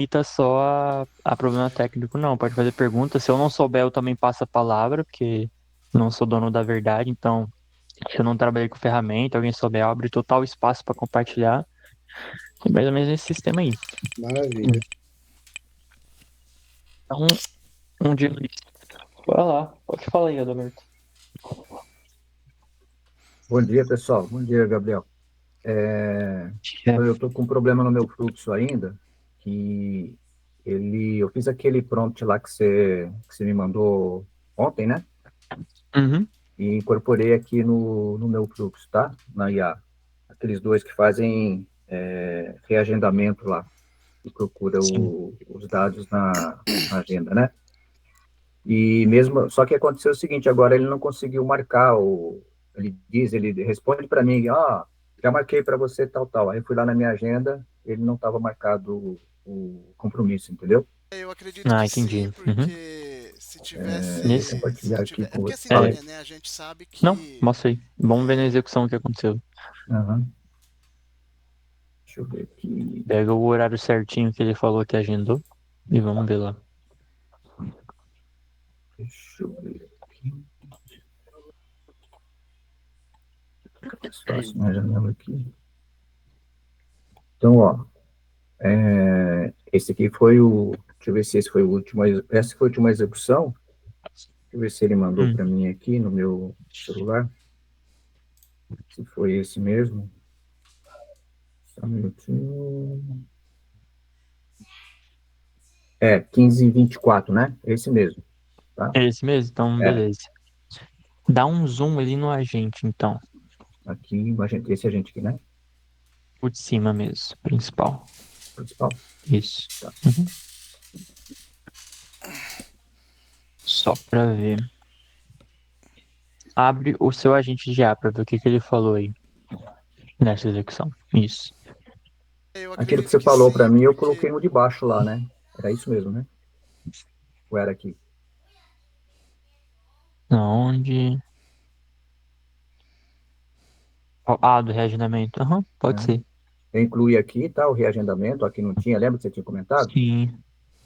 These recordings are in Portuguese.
limita só a problema técnico, não. Pode fazer pergunta. Se eu não souber, eu também passo a palavra, porque não sou dono da verdade. Então, se eu não trabalhei com ferramenta, alguém souber, abre total espaço para compartilhar. É mais ou menos esse sistema aí. Maravilha. Então, um dia. Vai lá, pode falar aí, Adalberto. Bom dia, pessoal. Bom dia, Gabriel. É. Eu estou com um problema no meu fluxo ainda, que eu fiz aquele prompt lá que você me mandou ontem, né? Uhum. E incorporei aqui no meu fluxo, tá? Na IA. Aqueles dois que fazem reagendamento lá e procura Sim. os dados na agenda, né? E mesmo, só que aconteceu o seguinte, agora ele não conseguiu marcar ele responde para mim, já marquei para você tal, tal. Aí eu fui lá na minha agenda, ele não estava marcado o compromisso, entendeu? Eu acredito Ah, que entendi. sim, Uhum. porque se Vou Nesse. tivesse, se compartilhar não aqui tiver, é com porque você. assim Fala É. aí. também, né? A gente sabe Não, que mostra aí. Vamos ver na execução o que aconteceu. Aham. Deixa eu ver aqui. Pega o horário certinho que ele falou que agendou e vamos ver lá. Deixa eu ver aqui. Fica mais fácil na janela aqui. Então, ó, esse aqui foi o. Deixa eu ver se esse foi o último. Essa foi a última execução. Deixa eu ver se ele mandou Hum. para mim aqui no meu celular. Se foi esse mesmo. Só um minutinho. 15h24, né? Esse mesmo, tá? É esse mesmo? Então, É, beleza. Dá um zoom ali no agente, então. aqui, esse agente aqui, né? O de cima mesmo, principal. Principal. Isso. Tá. Uhum. Só pra ver. Abre o seu agente de A pra ver o que que ele falou aí nessa execução. Isso. eu Aquilo que acredito você que falou para sim, mim, eu porque coloquei no de baixo lá, né? Era isso mesmo, né? Ou era aqui? Onde? Ah, do reagendamento. Aham, pode Né? ser. Eu incluí aqui, tá? O reagendamento, aqui não tinha, lembra que você tinha comentado? Sim.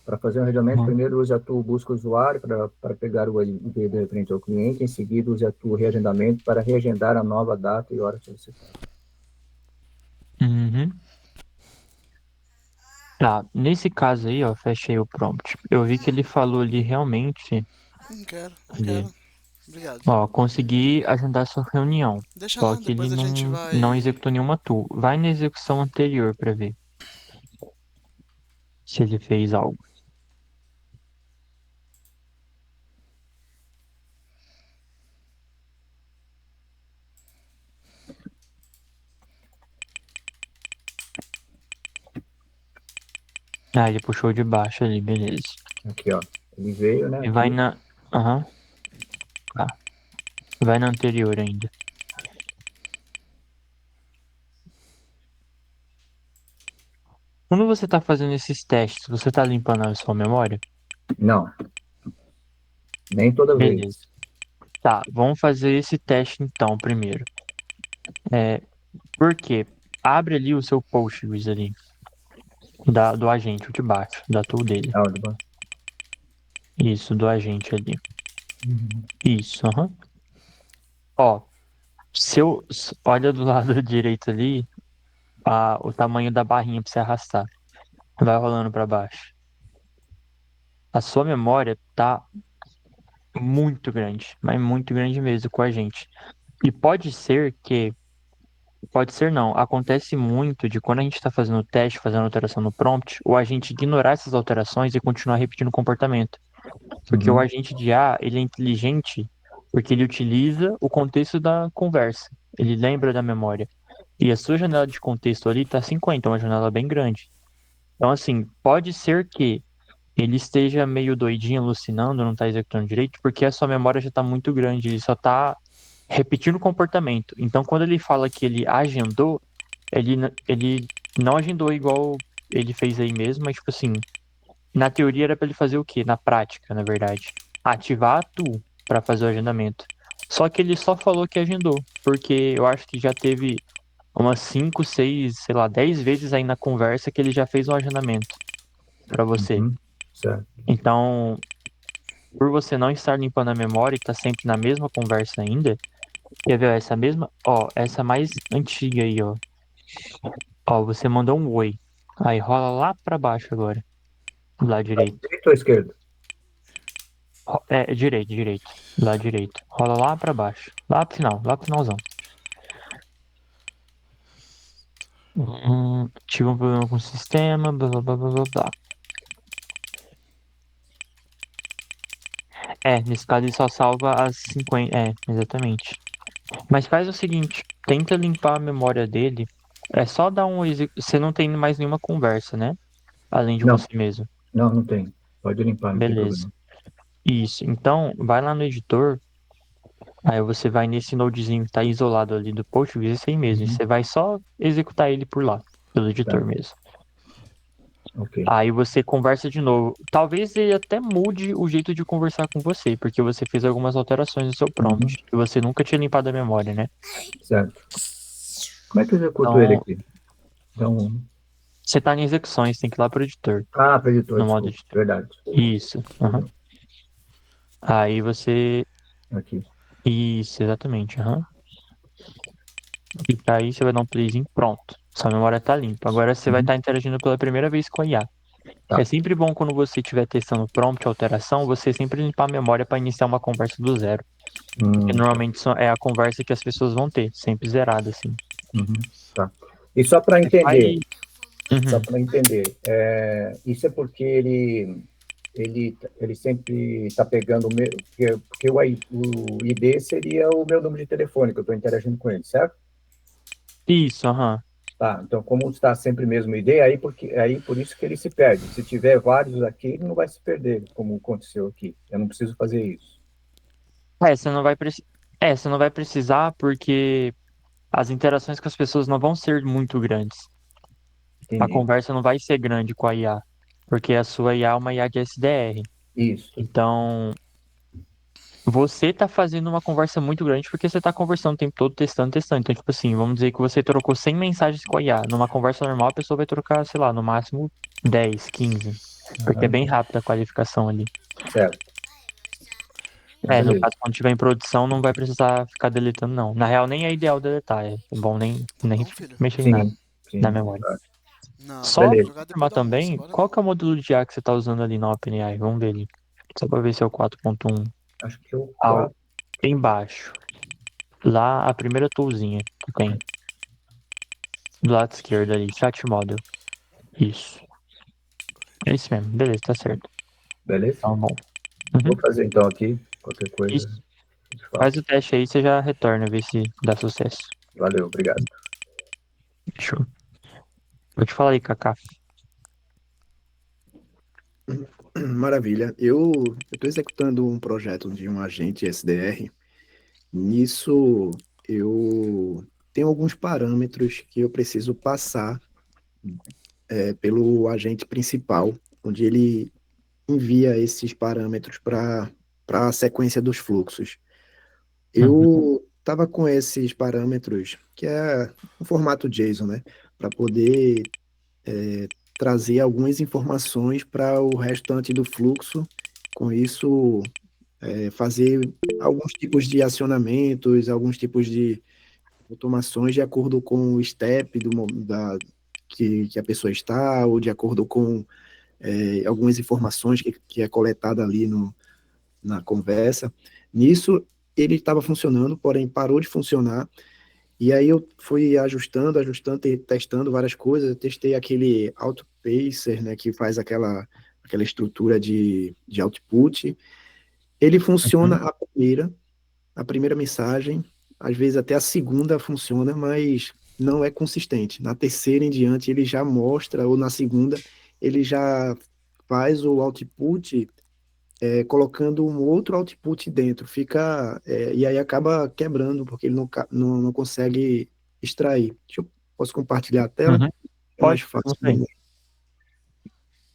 Para fazer um reagendamento, Aham. primeiro use a tua busca usuário para pegar o ID referente ao cliente, em seguida use a tua reagendamento para reagendar a nova data e hora solicitada. Uhum. Tá, nesse caso aí, ó, fechei o prompt. Eu vi que ele falou ali realmente, não quero, não ali, quero. Obrigado. ó, consegui agendar sua reunião. Deixa Só lá, que ele depois a gente não vai. executou nenhuma tool. Vai na execução anterior pra ver se ele fez algo. Ah, ele puxou de baixo ali, beleza. Aqui, ó. Ele veio, né? E vai Aqui. na. Aham, tá. Vai na anterior ainda. Quando você tá fazendo esses testes, você tá limpando a sua memória? Não, nem toda Beleza. vez. Tá, vamos fazer esse teste então primeiro. É, por quê? Abre ali o seu Postgres ali, do agente, o de baixo, da tool dele. Álgebra. Isso, do agente ali. Uhum. Isso, aham. Ó, olha do lado direito ali, o tamanho da barrinha pra você arrastar. Vai rolando pra baixo. A sua memória tá muito grande, mas muito grande mesmo com a gente. E pode ser não, acontece muito de quando a gente está fazendo o teste, fazendo alteração no prompt, o agente ignorar essas alterações e continuar repetindo o comportamento. Porque o Uhum. agente de A, ele é inteligente porque ele utiliza o contexto da conversa. Ele lembra da memória. E a sua janela de contexto ali tá 50, uma janela bem grande. Então, assim, pode ser que ele esteja meio doidinho, alucinando, não está executando direito, porque a sua memória já está muito grande, ele só está repetindo o comportamento. Então, quando ele fala que ele agendou, ele não agendou igual ele fez aí mesmo, mas, tipo assim, na teoria era para ele fazer o quê? Na prática, na verdade. Ativar a tool para fazer o agendamento. Só que ele só falou que agendou, porque eu acho que já teve umas 5, 6, sei lá, 10 vezes aí na conversa que ele já fez um agendamento. para você. Certo. Então, por você não estar limpando a memória e tá sempre na mesma conversa ainda, quer ver essa mesma? Ó, essa mais antiga aí, ó. Ó, você mandou um oi. Aí rola lá pra baixo agora, do lado direito. Direita ou esquerda? É, direito, direito. Do lado direito. Rola lá pra baixo. Lá pro finalzão. Tive um problema com o sistema, blá blá blá blá blá blá. É, nesse caso ele só salva as 50. É, exatamente. Mas faz o seguinte, tenta limpar a memória dele. É só dar um. Você não tem mais nenhuma conversa, né? Além de Não, você mesmo. não, não tem. Pode limpar, não tem Beleza. problema. Isso. Então, vai lá no editor. Aí você vai nesse nodezinho que tá isolado ali do Postgres, esse aí mesmo. E Uhum. você vai só executar ele por lá, pelo editor Tá, mesmo. ok. Aí você conversa de novo. Talvez ele até mude o jeito de conversar com você, porque você fez algumas alterações no seu Uhum. prompt. E você nunca tinha limpado a memória, né? Certo. Como é que eu executo ele Então, aqui? Então, você tá em execuções, tem que ir lá pro editor, para editor, no modo desculpa. editor. Verdade. Isso. Aham. Perdão. Aí você. Aqui. Isso, exatamente. Aham. E aí você vai dar um playzinho, pronto. Sua memória tá limpa. Agora você vai Uhum. estar interagindo pela primeira vez com a IA. É Tá. sempre bom quando você estiver testando prompt, alteração, você sempre limpar a memória para iniciar uma conversa do zero. Porque Tá. normalmente é a conversa que as pessoas vão ter, sempre zerada, assim. Uhum. Tá. E só para Você faz. entender, só Uhum. para entender, isso é porque ele sempre está pegando o meu, porque o ID seria o meu número de telefone que eu estou interagindo com ele, certo? Isso, aham. Tá, então como está sempre o mesmo ID, aí por isso que ele se perde. Se tiver vários aqui, ele não vai se perder, como aconteceu aqui. Eu não preciso fazer isso. Você não vai precisar porque as interações com as pessoas não vão ser muito grandes. A Entendi. conversa não vai ser grande com a IA, porque a sua IA é uma IA de SDR. Isso. Então, você tá fazendo uma conversa muito grande porque você tá conversando o tempo todo, testando, testando. Então, tipo assim, vamos dizer que você trocou 100 mensagens com a IA. Numa conversa normal, a pessoa vai trocar, sei lá, no máximo 10, 15. Porque é Aham. bem rápida a qualificação ali. Certo. É, no Beleza. caso, quando tiver em produção, não vai precisar ficar deletando, não. Na real, nem é ideal deletar. É bom Tá nem bom, filho? mexer em nada Sim, na sim. memória. Tá. Não, Só pra vou Beleza. jogar depois confirmar do almoço, também, agora qual não. que é o modelo de IA que você tá usando ali na OpenAI? Vamos ver ali. Só pra ver se é o 4.1. Acho que é o Ah, 4. embaixo. Lá, a primeira toolzinha que tem. Do lado esquerdo ali, Chat Model. Isso. É isso mesmo. Beleza, tá certo. Beleza? Tá bom. Uhum. Vou fazer então aqui. Qualquer coisa, Isso. a gente fala. Faz o teste aí, você já retorna, ver se dá sucesso. Valeu, obrigado. Fechou. Vou te falar aí, Kaká. Maravilha. Eu estou executando um projeto de um agente SDR. Nisso, eu tenho alguns parâmetros que eu preciso passar pelo agente principal, onde ele envia esses parâmetros para a sequência dos fluxos. Uhum. Eu estava com esses parâmetros, que é o formato JSON, né? Para poder trazer algumas informações para o restante do fluxo. Com isso, fazer alguns tipos de acionamentos, alguns tipos de automações de acordo com o step que a pessoa está, ou de acordo com algumas informações que é coletada ali na conversa. Nisso, ele estava funcionando, porém parou de funcionar, e aí eu fui ajustando, e testando várias coisas. Eu testei aquele Outpacer, né, que faz aquela estrutura de output. Ele funciona Uhum. a primeira mensagem, às vezes até a segunda funciona, mas não é consistente. Na terceira em diante ele já mostra, ou na segunda ele já faz o output colocando um outro output dentro, e aí acaba quebrando, porque ele não consegue extrair. Posso compartilhar a tela? Uhum. É mais Pode, fácil, não né? sei.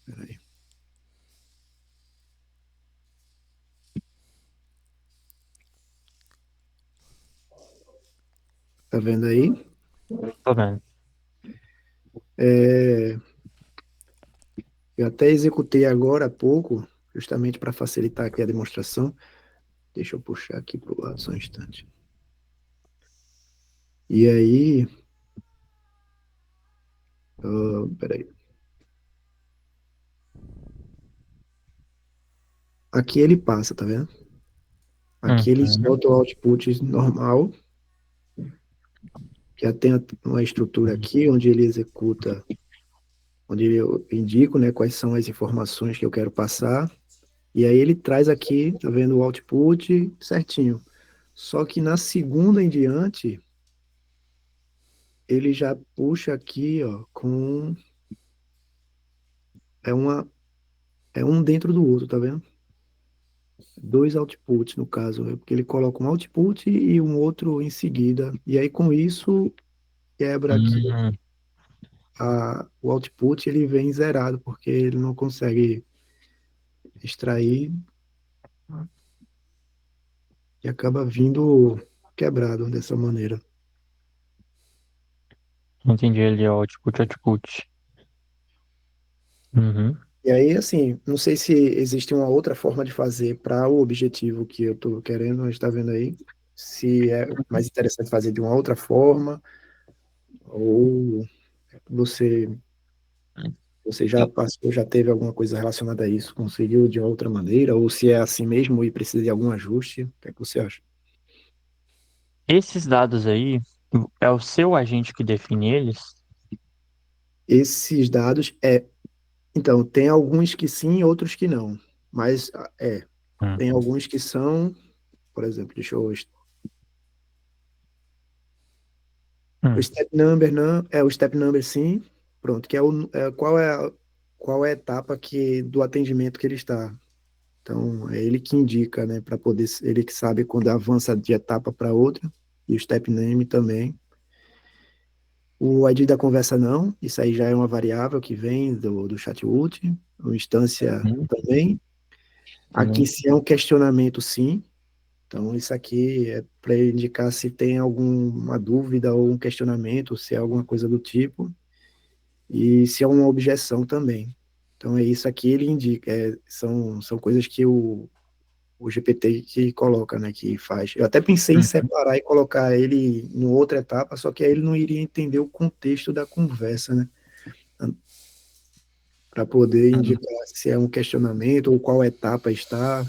Peraí. Tá vendo aí? Tô vendo. É, Eu até executei agora há pouco, justamente para facilitar aqui a demonstração. Deixa eu puxar aqui para o lado só um instante. E aí, peraí. Aqui ele passa, tá vendo? Aqui ele Uhum. solta o output normal, já tem uma estrutura aqui onde ele executa, onde eu indico, né, quais são as informações que eu quero passar, e aí ele traz aqui, tá vendo o output certinho. Só que na segunda em diante, ele já puxa aqui, ó, com é uma é um dentro do outro, tá vendo? Dois outputs no caso, é porque ele coloca um output e um outro em seguida. E aí com isso quebra aqui Hum, o output, ele vem zerado porque ele não consegue extrair e acaba vindo quebrado dessa maneira. entendi ali, ó, output, output. Uhum. E aí, assim, não sei se existe uma outra forma de fazer para o objetivo que eu estou querendo, a gente está vendo aí, se é mais interessante fazer de uma outra forma, ou você, você já passou, já teve alguma coisa relacionada a isso, conseguiu de outra maneira, ou se é assim mesmo e precisa de algum ajuste, o que é que você acha? Esses dados aí, é o seu agente que define eles? Esses dados, então, tem alguns que sim, outros que não, mas Hum, tem alguns que são, por exemplo, deixa eu o hum, step number não, o step number sim, pronto, que qual é a etapa do atendimento que ele está. Então, é ele que indica, né, para poder, ele que sabe quando avança de etapa para outra, e o step name também. O ID da conversa não, isso aí já é uma variável que vem do chatbot, a instância hum, também. Aqui, também. se é um questionamento, sim. Então, isso aqui é para indicar se tem alguma dúvida ou um questionamento, se é alguma coisa do tipo. E se é uma objeção também. Então, é isso aqui ele indica, são coisas que o GPT que coloca, né, que faz. Eu até pensei em Hum, separar e colocar ele em outra etapa, só que aí ele não iria entender o contexto da conversa, né, para poder hum, indicar se é um questionamento ou qual etapa está.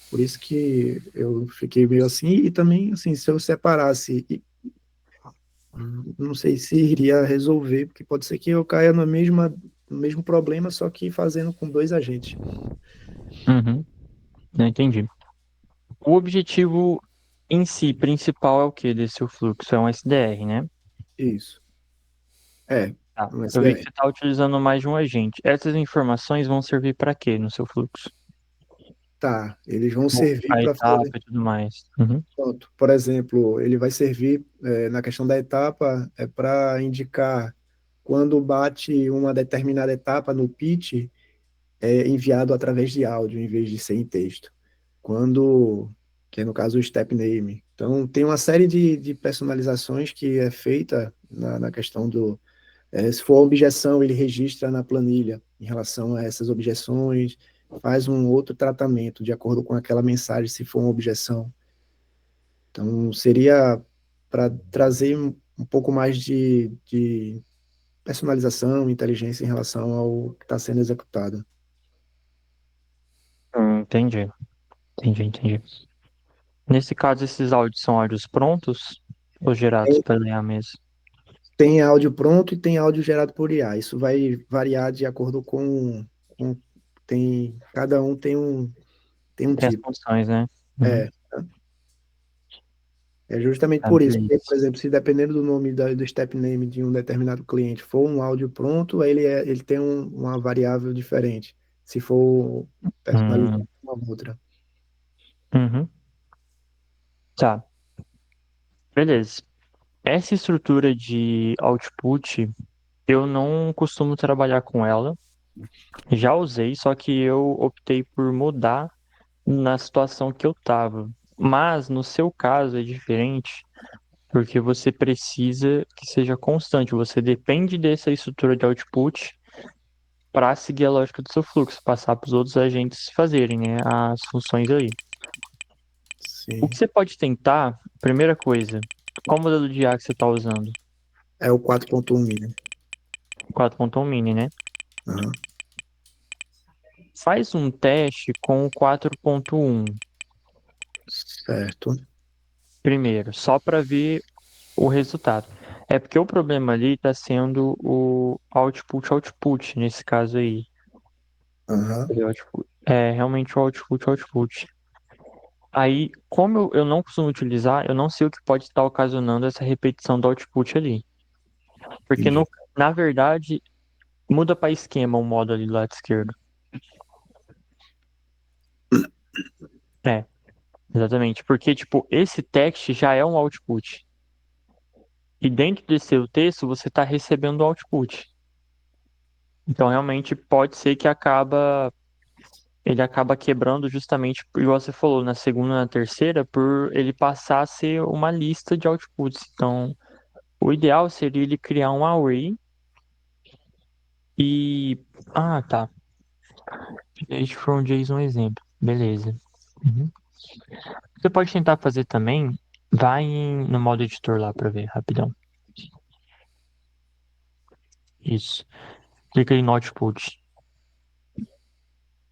Por isso que eu fiquei meio assim, e também, assim, se eu separasse, não sei se iria resolver, porque pode ser que eu caia no mesmo problema, só que fazendo com dois agentes. uhum, não entendi. O objetivo em si, principal, é o que desse seu fluxo? É um SDR, né? Isso. É, Tá. um Eu vi que SDR. você está utilizando mais de um agente. Essas informações vão servir para quê no seu fluxo? Tá, eles vão Bom, servir a para etapa fazer. e tudo mais. Uhum. Pronto. Por exemplo, ele vai servir na questão da etapa, para indicar quando bate uma determinada etapa no pitch, é enviado através de áudio, em vez de ser em texto. Quando, que é no caso o step name. Então, tem uma série de personalizações que é feita na questão se for objeção, ele registra na planilha em relação a essas objeções, faz um outro tratamento de acordo com aquela mensagem, se for uma objeção. Então, seria para trazer um pouco mais de personalização, inteligência em relação ao que está sendo executado. Entendi, entendi. Nesse caso, esses áudios são áudios prontos ou gerados pela IA mesmo? Tem áudio pronto e tem áudio gerado por IA. Isso vai variar de acordo com cada um tem um Tem as tipo. funções, né? Uhum. É, é justamente Tá, por isso. Porque, por beleza. exemplo, se dependendo do nome do step name de um determinado cliente for um áudio pronto, ele tem uma variável diferente. Se for personalizado, Hum, uma outra. uhum. Tá, beleza. Essa estrutura de output, eu não costumo trabalhar com ela. Já usei, só que eu optei por mudar na situação que eu tava. Mas no seu caso é diferente, porque você precisa que seja constante. Você depende dessa estrutura de output para seguir a lógica do seu fluxo, passar para os outros agentes fazerem, né, as funções aí. O que Sim. você pode tentar, primeira coisa, qual modelo de IA que você está usando? É o 4.1 mini. 4.1 mini, né? Aham. Faz um teste com o 4.1 Certo. primeiro, só para ver o resultado. É porque o problema ali está sendo o output nesse caso aí. Aham. É realmente o output. Aí, como eu não costumo utilizar, eu não sei o que pode estar ocasionando essa repetição do output ali. Porque, Entendi. na verdade, muda para esquema o modo ali do lado esquerdo. É, exatamente. Porque, tipo, esse text já é um output. E dentro desse seu texto, você está recebendo o output. Então, realmente, pode ser que ele acaba quebrando justamente, igual você falou, na segunda e na terceira, por ele passar a ser uma lista de outputs. Então, o ideal seria ele criar um array e... Ah, tá. Create from JSON exemplo. Beleza. Uhum. Você pode tentar fazer também, no modo editor lá pra ver, rapidão. Isso. Clica aí no output.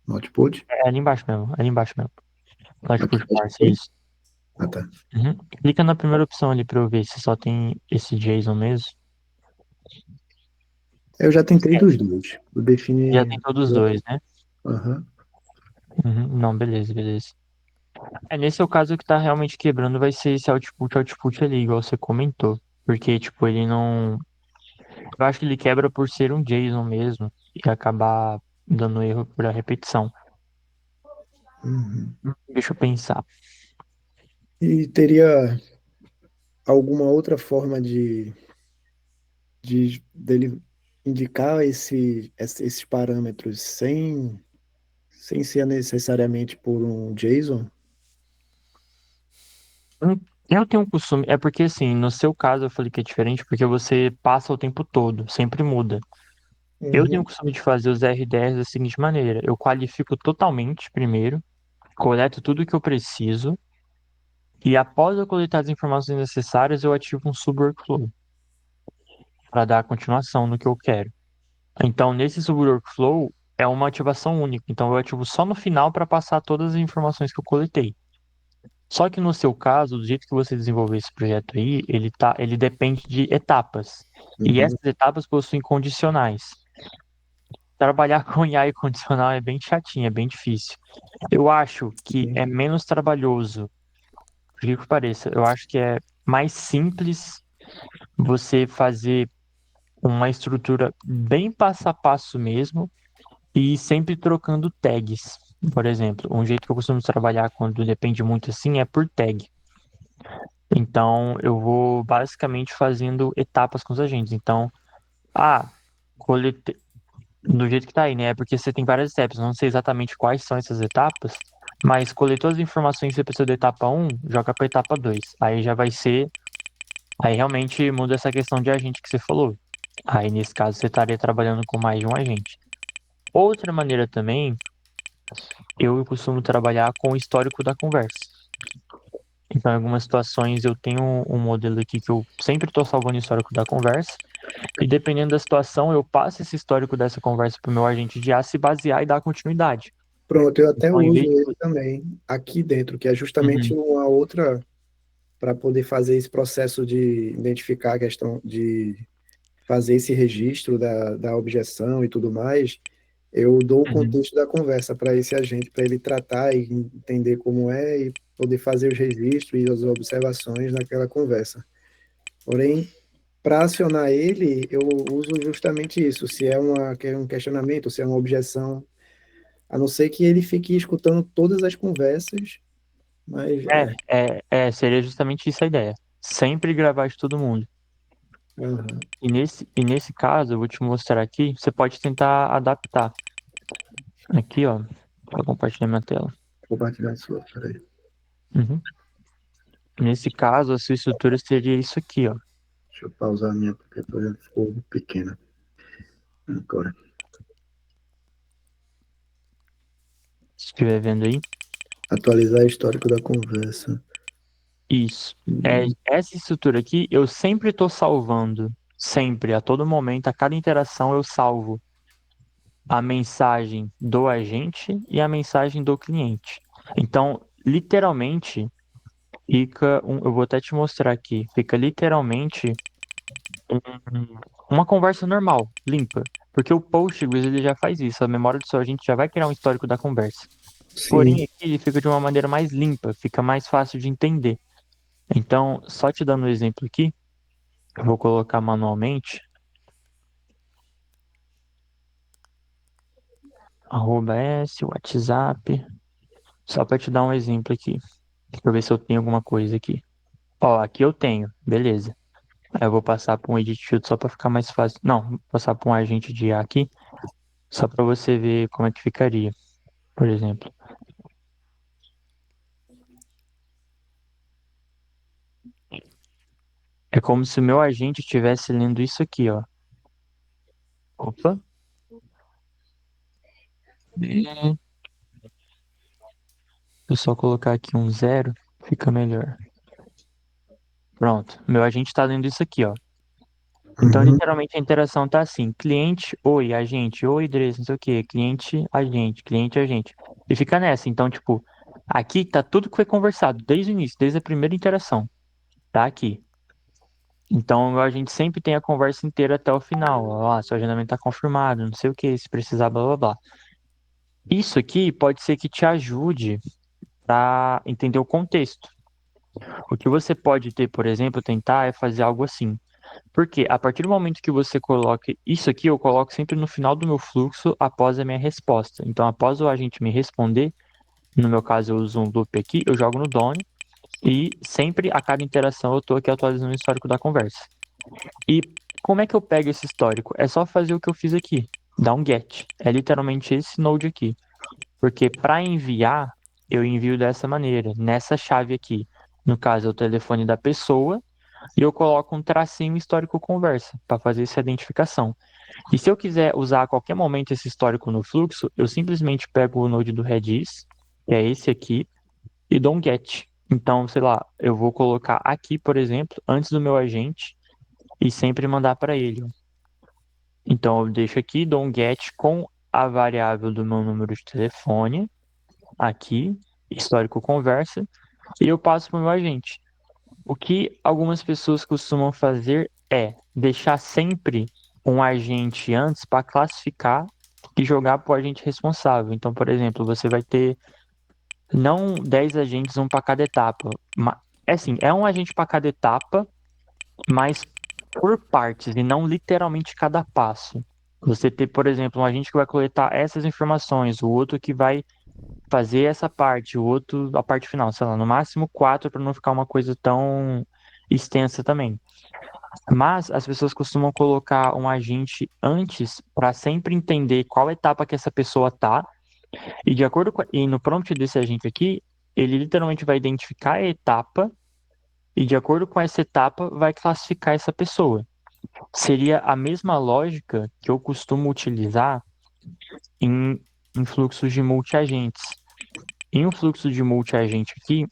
Notepad. É ali embaixo mesmo, ali embaixo mesmo. Aqui. Output parse, isso. Ah, tá. Uhum. Clica na primeira opção ali pra eu ver se só tem esse JSON mesmo. Eu já tentei É, dos dois. Eu já tem defini. todos os dois, né? Aham. Uhum. Não, beleza, beleza. É, nesse seu caso, o que tá realmente quebrando vai ser esse output ali, igual você comentou. Porque, tipo, ele não. Eu acho que ele quebra por ser um JSON mesmo e acabar dando erro por a repetição. Uhum. Deixa eu pensar. E teria alguma outra forma dele indicar esses parâmetros sem ser necessariamente por um JSON? Hum, Eu tenho um costume, é porque assim, no seu caso eu falei que é diferente porque você passa o tempo todo, sempre muda. Eu tenho o Uhum. costume de fazer os RDS da seguinte maneira: eu qualifico totalmente primeiro, coleto tudo que eu preciso, e após eu coletar as informações necessárias, eu ativo um sub-workflow para dar continuação no que eu quero. Então, nesse sub-workflow, é uma ativação única. Então, eu ativo só no final para passar todas as informações que eu coletei. Só que no seu caso, do jeito que você desenvolveu esse projeto aí, ele depende de etapas. E Uhum. essas etapas possuem condicionais. Trabalhar com IA e condicional é bem chatinho, é bem difícil. Eu acho que Sim. é menos trabalhoso, por que pareça. Eu acho que é mais simples você fazer uma estrutura bem passo a passo mesmo e sempre trocando tags. Por exemplo, um jeito que eu costumo trabalhar quando depende muito assim é por tag. Então, eu vou basicamente fazendo etapas com os agentes. Então, ah, colete... do jeito que tá aí, né? É porque você tem várias etapas. Não sei exatamente quais são essas etapas, mas coletou as informações que você precisa da etapa um, joga pra etapa 2. Aí já vai ser. Aí realmente muda essa questão de agente que você falou. Aí, nesse caso, você estaria trabalhando com mais de um agente. Outra maneira também, eu costumo trabalhar com o histórico da conversa. Então, em algumas situações, eu tenho um modelo aqui que eu sempre estou salvando o histórico da conversa. E dependendo da situação, eu passo esse histórico dessa conversa para o meu agente de IA se basear e dar continuidade. Pronto, eu até Então, em uso vez ele de... também aqui dentro, que é justamente Uhum, uma outra para poder fazer esse processo de identificar a questão de fazer esse registro da objeção e tudo mais. Eu dou o uhum, contexto da conversa para esse agente, para ele tratar e entender como é e poder fazer os registros e as observações naquela conversa. Porém, para acionar ele, eu uso justamente isso, se é um questionamento, se é uma objeção, a não ser que ele fique escutando todas as conversas, mas seria justamente isso a ideia. Sempre gravar de todo mundo. aham, E nesse caso, eu vou te mostrar aqui, você pode tentar adaptar. Aqui, ó, vou compartilhar minha tela. compartilhar a sua, peraí. Uhum. Nesse caso, a sua estrutura seria isso aqui, ó. Deixa eu pausar a minha, porque ficou pequena agora. estiver vendo aí. Atualizar histórico da conversa. Isso. Essa estrutura aqui, eu sempre estou salvando. Sempre, a todo momento, a cada interação eu salvo a mensagem do agente e a mensagem do cliente. Então, literalmente, eu vou até te mostrar aqui, fica literalmente uma conversa normal, limpa. Porque o Postgres ele já faz isso, a memória do seu agente já vai criar um histórico da conversa. Porém, Sim. aqui ele fica de uma maneira mais limpa, fica mais fácil de entender. Então, só te dando um exemplo aqui, eu vou colocar manualmente, @s, WhatsApp, só para te dar um exemplo aqui, para ver se eu tenho alguma coisa aqui. Ó, aqui eu tenho, beleza. Aí eu vou passar para um edit field só para ficar mais fácil. Não, vou passar para um agente de IA aqui, só para você ver como é que ficaria, por exemplo. É como se o meu agente estivesse lendo isso aqui, ó. Opa. Deixa eu só colocar aqui um zero, fica melhor. Pronto, meu agente está lendo isso aqui, ó. Então, Uhum. literalmente, a interação tá assim: cliente, oi, agente, oi, Dres, não sei o quê, cliente, agente. E fica nessa. Então, tipo, aqui tá tudo que foi conversado desde o início, desde a primeira interação. Tá aqui. Então, a gente sempre tem a conversa inteira até o final. Ó, seu agendamento tá confirmado, não sei o quê, se precisar, blá blá blá. Isso aqui pode ser que te ajude para entender o contexto. O que você pode ter, por exemplo, tentar é fazer algo assim. Porque a partir do momento que você coloca isso aqui, eu coloco sempre no final do meu fluxo após a minha resposta. Então, após o agente me responder, no meu caso eu uso um loop aqui, eu jogo no Done e sempre a cada interação eu estou aqui atualizando o histórico da conversa. E como é que eu pego esse histórico? É só fazer o que eu fiz aqui, dar um get. É literalmente esse node aqui. Porque para enviar, eu envio dessa maneira, nessa chave aqui. No caso, é o telefone da pessoa e eu coloco um tracinho histórico conversa para fazer essa identificação. E se eu quiser usar a qualquer momento esse histórico no fluxo, eu simplesmente pego o node do Redis, que é esse aqui, e dou um get. Então, sei lá, eu vou colocar aqui, por exemplo, antes do meu agente e sempre mandar para ele. Então, eu deixo aqui, dou um get com a variável do meu número de telefone, aqui, histórico conversa, e eu passo para o meu agente. O que algumas pessoas costumam fazer é deixar sempre um agente antes para classificar e jogar para o agente responsável. Então, por exemplo, você vai ter não 10 agentes, um para cada etapa. É assim, é um agente para cada etapa, mas por partes e não literalmente cada passo. Você ter, por exemplo, um agente que vai coletar essas informações, o outro que vai fazer essa parte, o outro a parte final, sei lá, no máximo 4 para não ficar uma coisa tão extensa também. Mas as pessoas costumam colocar um agente antes para sempre entender qual etapa que essa pessoa tá, e de acordo com e no prompt desse agente aqui, ele literalmente vai identificar a etapa e de acordo com essa etapa vai classificar essa pessoa. Seria a mesma lógica que eu costumo utilizar em, em fluxos de multi-agentes. Em um fluxo de multi-agente aqui,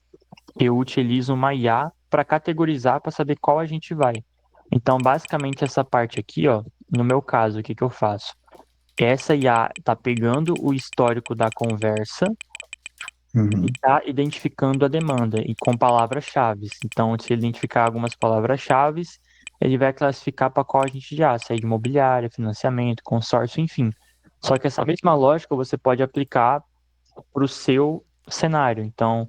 eu utilizo uma IA para categorizar, para saber qual agente vai. Então, basicamente, essa parte aqui, ó, no meu caso, o que que eu faço? Essa IA está pegando o histórico da conversa Uhum. e está identificando a demanda e com palavras-chave. Então, se ele identificar algumas palavras-chave, ele vai classificar para qual agente já, se é de imobiliária, financiamento, consórcio, enfim. Só que essa mesma lógica você pode aplicar para o seu cenário. Então,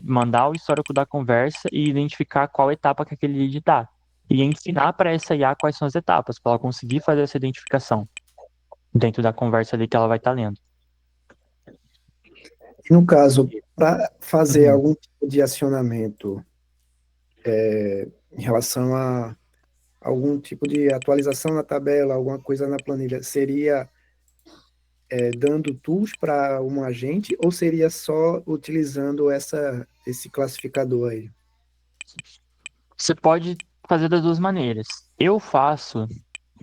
mandar o histórico da conversa e identificar qual etapa que aquele lead está. E ensinar para essa IA quais são as etapas, para ela conseguir fazer essa identificação dentro da conversa ali que ela vai estar lendo. No caso, para fazer Uhum. algum tipo de acionamento em relação a algum tipo de atualização na tabela, alguma coisa na planilha, seria dando tools para um agente ou seria só utilizando esse classificador aí? Você pode fazer das duas maneiras. Eu faço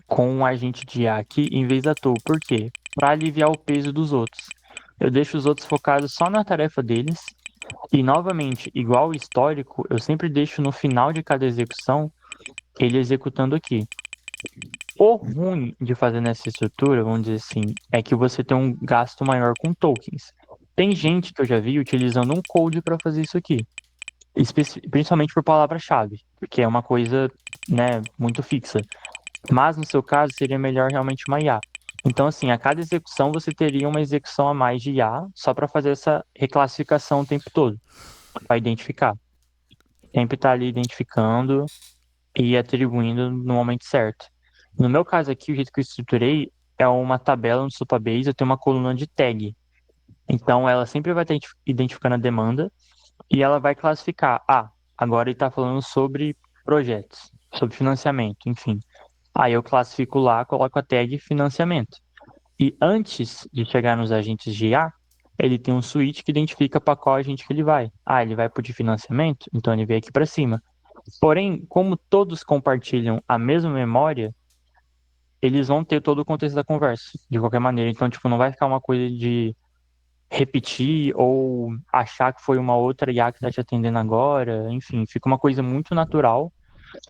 com um agente de IA aqui em vez da tool. Por quê? Para aliviar o peso dos outros. eu deixo os outros focados só na tarefa deles. E, novamente, igual o histórico, eu sempre deixo no final de cada execução ele executando aqui. O ruim de fazer nessa estrutura, vamos dizer assim, é que você tem um gasto maior com tokens. Tem gente que eu já vi utilizando um code para fazer isso aqui, principalmente por palavra-chave, porque é uma coisa, né, muito fixa. Mas no seu caso seria melhor realmente uma IA. Então, assim, a cada execução você teria uma execução a mais de IA só para fazer essa reclassificação o tempo todo, para identificar. Sempre tá ali identificando e atribuindo no momento certo. No meu caso aqui, o jeito que eu estruturei é uma tabela no Supabase, eu tenho uma coluna de tag. Então, ela sempre vai estar identificando a demanda e ela vai classificar. Ah, agora ele está falando sobre projetos, sobre financiamento, enfim. Aí eu classifico lá, coloco a tag financiamento. E antes de chegar nos agentes de IA, ele tem um switch que identifica para qual agente que ele vai. Ah, ele vai para o de financiamento? Então ele vem aqui para cima. Porém, como todos compartilham a mesma memória, eles vão ter todo o contexto da conversa, de qualquer maneira. Então, tipo, não vai ficar uma coisa de repetir ou achar que foi uma outra IA que está te atendendo agora. Enfim, fica uma coisa muito natural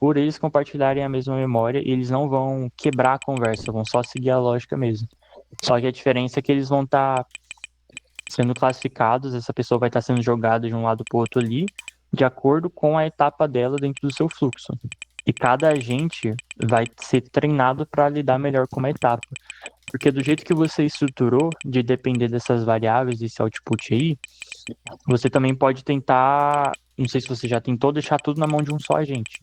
por eles compartilharem a mesma memória e eles não vão quebrar a conversa, vão só seguir a lógica mesmo. Só que a diferença é que eles vão estar sendo classificados, essa pessoa vai estar sendo jogada de um lado para o outro ali, de acordo com a etapa dela dentro do seu fluxo. E cada agente vai ser treinado para lidar melhor com uma etapa. Porque do jeito que você estruturou, de depender dessas variáveis, desse output aí, você também pode tentar, não sei se você já tentou, deixar tudo na mão de um só agente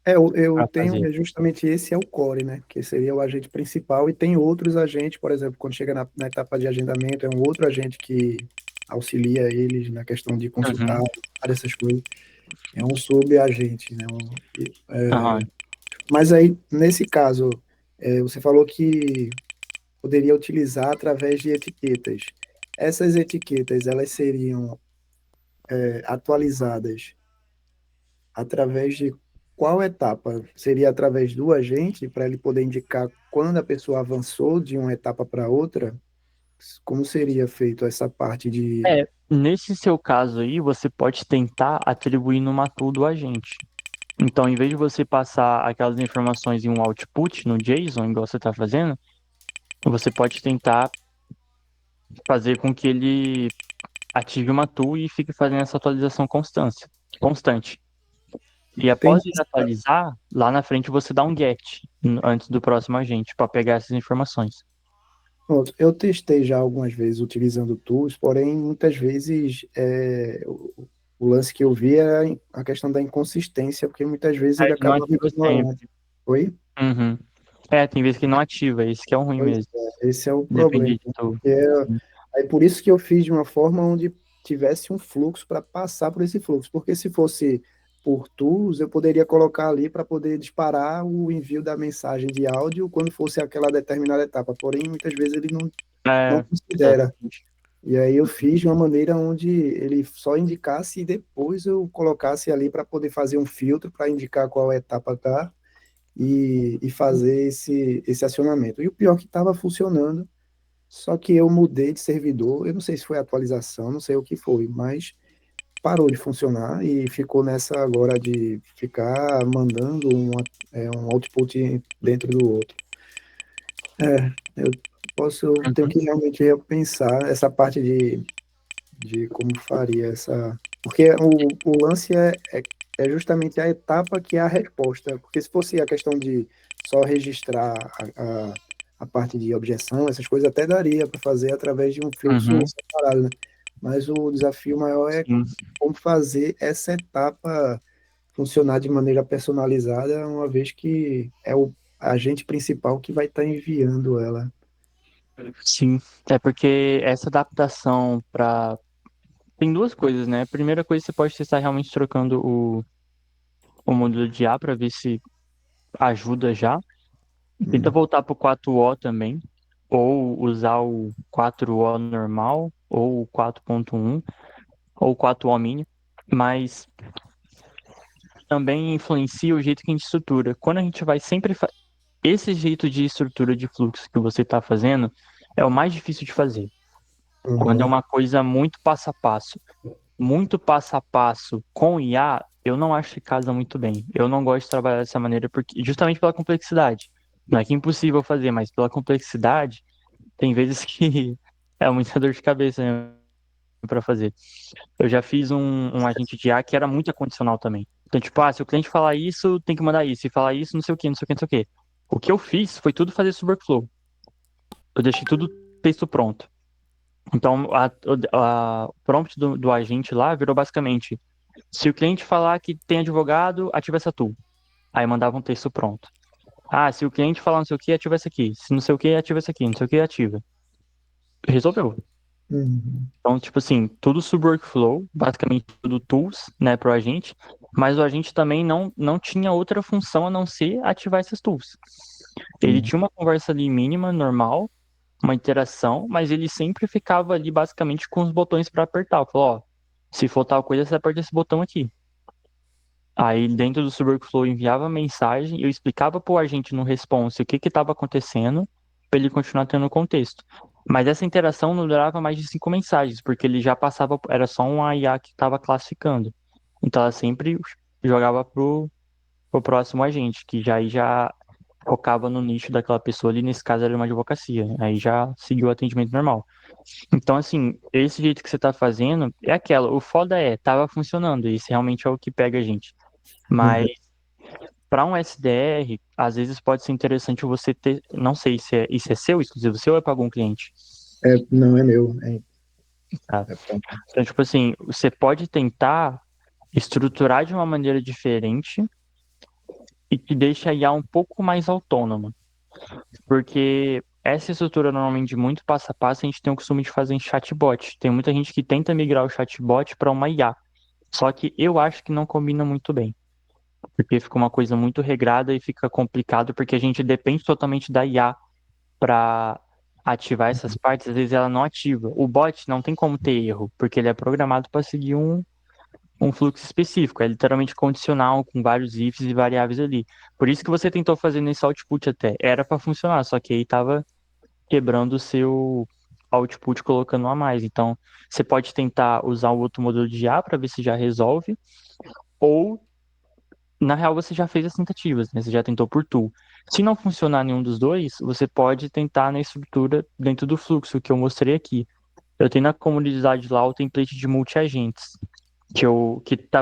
Eu para tenho fazer. justamente esse é o core, né? Que seria o agente principal, e tem outros agentes, por exemplo, quando chega na etapa de agendamento, é um outro agente que auxilia eles na questão de consultar Uhum. essas coisas. É um subagente, né? Aham. Mas aí, nesse caso, você falou que poderia utilizar através de etiquetas. Essas etiquetas, elas seriam atualizadas através de qual etapa? Seria através do agente, para ele poder indicar quando a pessoa avançou de uma etapa para outra? Como seria feito essa parte de. Nesse seu caso aí, você pode tentar atribuir numa tool do agente. Então, em vez de você passar aquelas informações em um output no JSON, igual você está fazendo, você pode tentar fazer com que ele ative uma tool e fique fazendo essa atualização constante. E Tem, após ele atualizar, lá na frente você dá um get antes do próximo agente para pegar essas informações. pronto, eu testei já algumas vezes utilizando tools, porém, muitas vezes o lance que eu vi era a questão da inconsistência, porque muitas vezes Aí ele ele não acabava ativa ignorando. sempre. Oi? Uhum. Tem vezes que não ativa, isso que é o ruim Pois mesmo. é, esse é o problema. Depende de tu. Aí por isso que eu fiz de uma forma onde tivesse um fluxo para passar por esse fluxo, porque se fosse por tools, eu poderia colocar ali para poder disparar o envio da mensagem de áudio quando fosse aquela determinada etapa, porém muitas vezes ele não considera. Exatamente. E aí eu fiz de uma maneira onde ele só indicasse e depois eu colocasse ali para poder fazer um filtro para indicar qual etapa tá e fazer esse acionamento. E o pior é que estava funcionando, só que eu mudei de servidor, eu não sei se foi atualização, não sei o que foi, mas parou de funcionar e ficou nessa agora de ficar mandando um output dentro do outro. Eu tenho Uhum. que realmente repensar essa parte de como faria essa. Porque o lance é justamente a etapa que é a resposta. Porque se fosse a questão de só registrar a parte de objeção, essas coisas até daria para fazer através de um fluxo Uhum. separado, né? Mas o desafio maior é Sim. como fazer essa etapa funcionar de maneira personalizada, uma vez que é o agente principal que vai estar enviando ela. Sim. É porque essa adaptação para. Tem duas coisas, né? A primeira coisa, você pode testar realmente trocando o modelo de A para ver se ajuda já. Tenta Hum. voltar pro 4O também, ou usar o 4O normal, ou o 4.1, ou o 4O mini, mas também influencia o jeito que a gente estrutura. Quando a gente vai sempre. Esse jeito de estrutura de fluxo que você está fazendo é o mais difícil de fazer. Quando é Uhum. uma coisa muito passo a passo com IA, eu não acho que casa muito bem. Eu não gosto de trabalhar dessa maneira porque justamente pela complexidade. Não é que é impossível fazer, mas pela complexidade, tem vezes que é muita dor de cabeça, né, para fazer. Eu já fiz um agente de IA que era muito condicional também. Então, tipo, se o cliente falar isso, tem que mandar isso. E falar isso, não sei o quê, não sei o quê, não sei o quê. O que eu fiz foi tudo fazer esse workflow. Eu deixei tudo texto pronto. Então, o prompt do agente lá virou basicamente: se o cliente falar que tem advogado, ativa essa tool. Aí mandava um texto pronto. Se o cliente falar não sei o que, ativa essa aqui. Se não sei o que, ativa essa aqui. Não sei o que, ativa. Resolveu. Uhum. Então, tipo assim, tudo sub workflow, basicamente tudo tools, né, pro agente, mas o agente também não tinha outra função a não ser ativar essas tools. Ele Sim. tinha uma conversa ali mínima, normal, uma interação, mas ele sempre ficava ali basicamente com os botões para apertar. Falou, ó, se for tal coisa, você aperta esse botão aqui. Aí dentro do Superflow enviava mensagem, eu explicava para o agente no response o que estava acontecendo, para ele continuar tendo contexto. Mas essa interação não durava mais de 5 mensagens, porque ele já passava, era só uma IA que estava classificando. Então ela sempre jogava pro próximo agente, que já focava no nicho daquela pessoa ali, nesse caso era uma advocacia. Aí já seguiu o atendimento normal. Então, assim, esse jeito que você tá fazendo é aquela. O foda tava funcionando, e isso realmente é o que pega a gente. Mas Uhum. para um SDR, às vezes pode ser interessante você ter, não sei se isso é seu, exclusivo seu ou é para algum cliente, Não é meu, tá? é pronto. Então, tipo assim, você pode tentar estruturar de uma maneira diferente e que deixe a IA um pouco mais autônoma, porque essa estrutura normalmente muito passo a passo a gente tem o costume de fazer em chatbot. Tem muita gente que tenta migrar o chatbot para uma IA, só que eu acho que não combina muito bem. Porque fica uma coisa muito regrada e fica complicado, porque a gente depende totalmente da IA para ativar essas partes, às vezes ela não ativa. O bot não tem como ter erro, porque ele é programado para seguir um fluxo específico, é literalmente condicional, com vários ifs e variáveis ali. Por isso que você tentou fazer nesse output até. Era para funcionar, só que aí tava quebrando o seu output colocando um a mais. Então, você pode tentar usar o outro modelo de IA para ver se já resolve, ou na real, você já fez as tentativas, né? Você já tentou por tool. Se não funcionar nenhum dos dois, você pode tentar na estrutura dentro do fluxo que eu mostrei aqui. Eu tenho na comunidade lá o template de multi-agentes,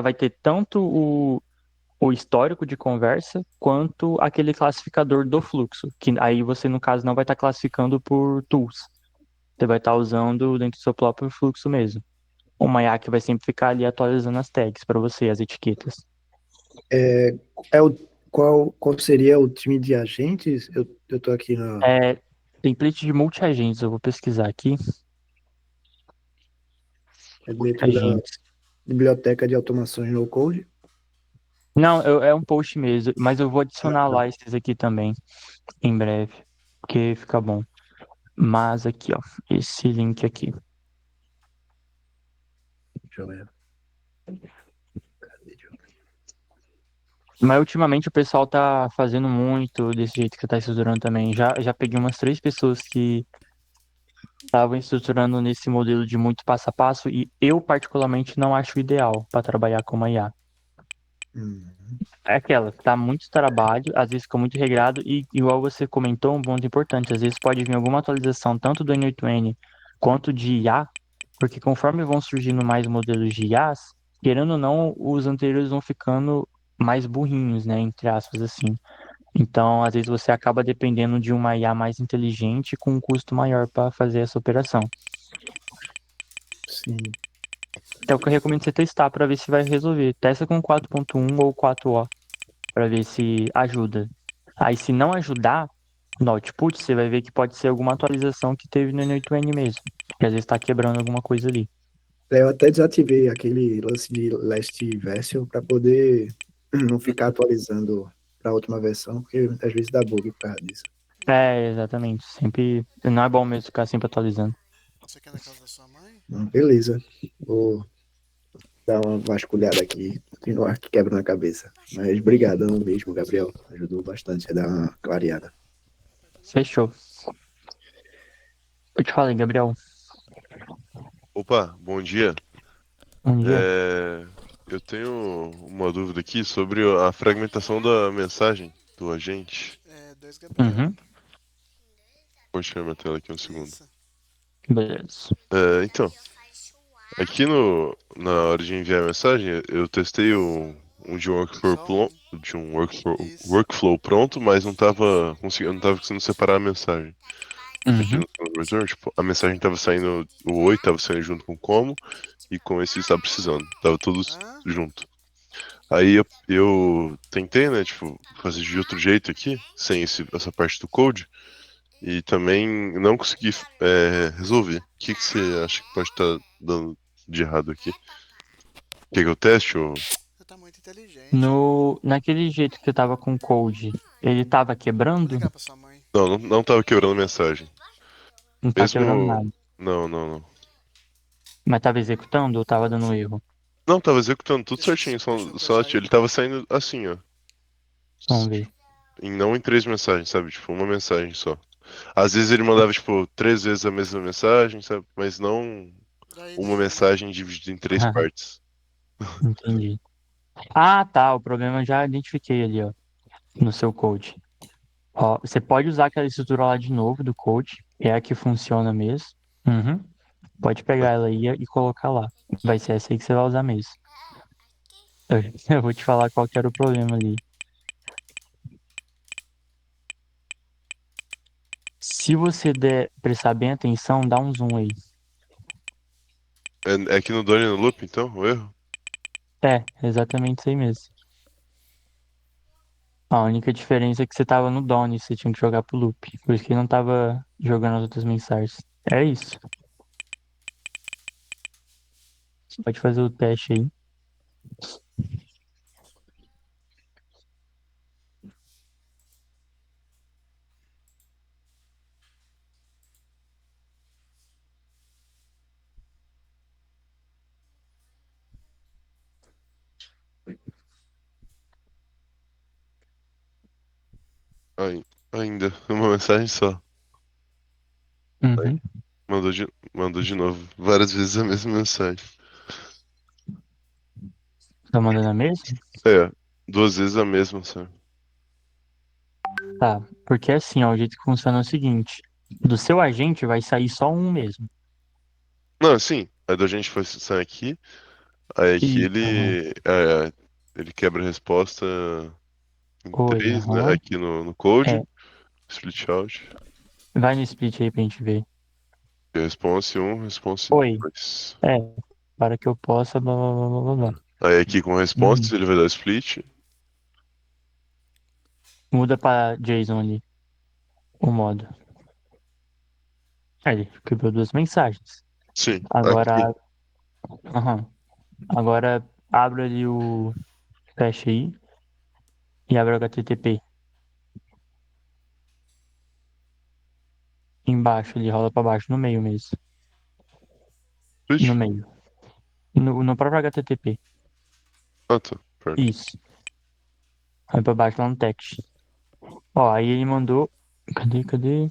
vai ter tanto o histórico de conversa quanto aquele classificador do fluxo, que aí você, no caso, não vai estar classificando por tools. Você vai estar usando dentro do seu próprio fluxo mesmo. O IA que vai sempre ficar ali atualizando as tags para você, as etiquetas. É, qual seria o time de agentes? Eu tô aqui É, template de multi-agentes, eu vou pesquisar aqui. dentro da Agentes. biblioteca de automações no code. Não, é um post mesmo, mas eu vou adicionar lá esses aqui também, em breve, porque fica bom. Mas aqui, ó, esse link aqui. Deixa eu ver. Cadê? Mas ultimamente o pessoal tá fazendo muito desse jeito que você tá estruturando também. Já peguei umas 3 pessoas que estavam estruturando nesse modelo de muito passo a passo e eu particularmente não acho ideal para trabalhar com uma IA. Hum, É aquela, tá muito trabalho, às vezes fica muito regrado e, igual você comentou, um ponto importante, às vezes pode vir alguma atualização tanto do N8N quanto de IA, porque conforme vão surgindo mais modelos de IAs, querendo ou não, os anteriores vão ficando mais burrinhos, né, entre aspas, assim. Então, às vezes você acaba dependendo de uma IA mais inteligente com um custo maior para fazer essa operação. sim. Então, o que eu recomendo você testar para ver se vai resolver. Testa com 4.1 ou 4O para ver se ajuda. Aí, se não ajudar no output, você vai ver que pode ser alguma atualização que teve no N8N mesmo. Que às vezes está quebrando alguma coisa ali. Eu até desativei aquele lance de last version para poder não ficar atualizando para a última versão, porque às vezes dá bug por causa disso. É, exatamente. Sempre. Não é bom mesmo ficar sempre atualizando. Você quer na casa da sua mãe? Beleza. Vou dar uma vasculhada aqui, continuar aqui quebrando a cabeça. Mas obrigadão mesmo, Gabriel. Ajudou bastante a dar uma clareada. Fechou. Eu te falei, Gabriel. Opa, bom dia. Um dia. É, Eu tenho uma dúvida aqui sobre a fragmentação da mensagem do agente. É, 2 Gabriel. Uhum. Vou tirar minha tela aqui um segundo. Isso. Beleza. Então, aqui na hora de enviar a mensagem, eu testei um de um workflow, Só um. Isso. workflow pronto, mas eu não tava conseguindo separar a mensagem. Aqui Uhum. no converter, tipo, a mensagem tava saindo, o oi tava saindo junto com o como, e com esse estava precisando. Tava todos Hã? junto. Aí eu tentei, né, tipo, fazer de outro jeito aqui, sem essa parte do code, e também não consegui resolver. O que você acha que pode estar dando de errado aqui? Quer que eu teste? Ou... Você tá muito inteligente. Naquele jeito que você tava com o code, ele tava Vou quebrando? ligar pra sua mãe. Não tava quebrando a mensagem. Não tava quebrando Mesmo. nada. Não. Mas tava executando ou tava dando erro? Não, tava executando tudo certinho, Deixa eu só coisar aí. ele tava saindo assim, ó. Vamos ver. Não em três mensagens, sabe? Tipo, uma mensagem só. Às vezes ele mandava, tipo, três vezes a mesma mensagem, sabe? Mas não Daí uma não. mensagem dividida em três partes. Entendi. Ah, tá. O problema eu já identifiquei ali, ó, no seu code. Ó, você pode usar aquela estrutura lá de novo do code. É a que funciona mesmo. Uhum. Pode pegar ela aí e colocar lá. Vai ser essa aí que você vai usar mesmo. Eu vou te falar qual que era o problema ali. Se você der prestar bem atenção, dá um zoom aí. É aqui no Done no Loop, então, o erro? É, exatamente isso aí mesmo. A única diferença é que você tava no Done, você tinha que jogar pro loop. Por isso que não tava jogando as outras mensagens. É isso. Você pode fazer o teste aí. Ai, ainda, uma mensagem só. Aí, Uhum. mandou de novo. Várias vezes a mesma mensagem. Tá mandando a mesma? É, duas vezes a mesma, sabe? Tá. Porque assim, ó, o jeito que funciona é o seguinte. Do seu agente vai sair só um mesmo. Não, sim. Aí da gente foi sair aqui. Aí aqui Isso, aham. ele quebra a resposta em Oi, três, né? aham. Aqui no É, code. Split out. vai no split aí pra gente ver. Response um, response Oi. 2. É, para que eu possa, blá blá blá blá blá blá. Aí aqui com responses Uhum. ele vai dar split. Muda pra JSON ali, o modo. Aí, ele quebrou duas mensagens. Sim, aqui. Agora, aham. Agora abre ali o cache aí e abre o HTTP. Embaixo ali, rola pra baixo, no meio mesmo. No Split? meio. No próprio HTTP. Ah, tá. Pronto. Isso. Aí pra baixo lá no text. Ó, aí ele mandou. Cadê?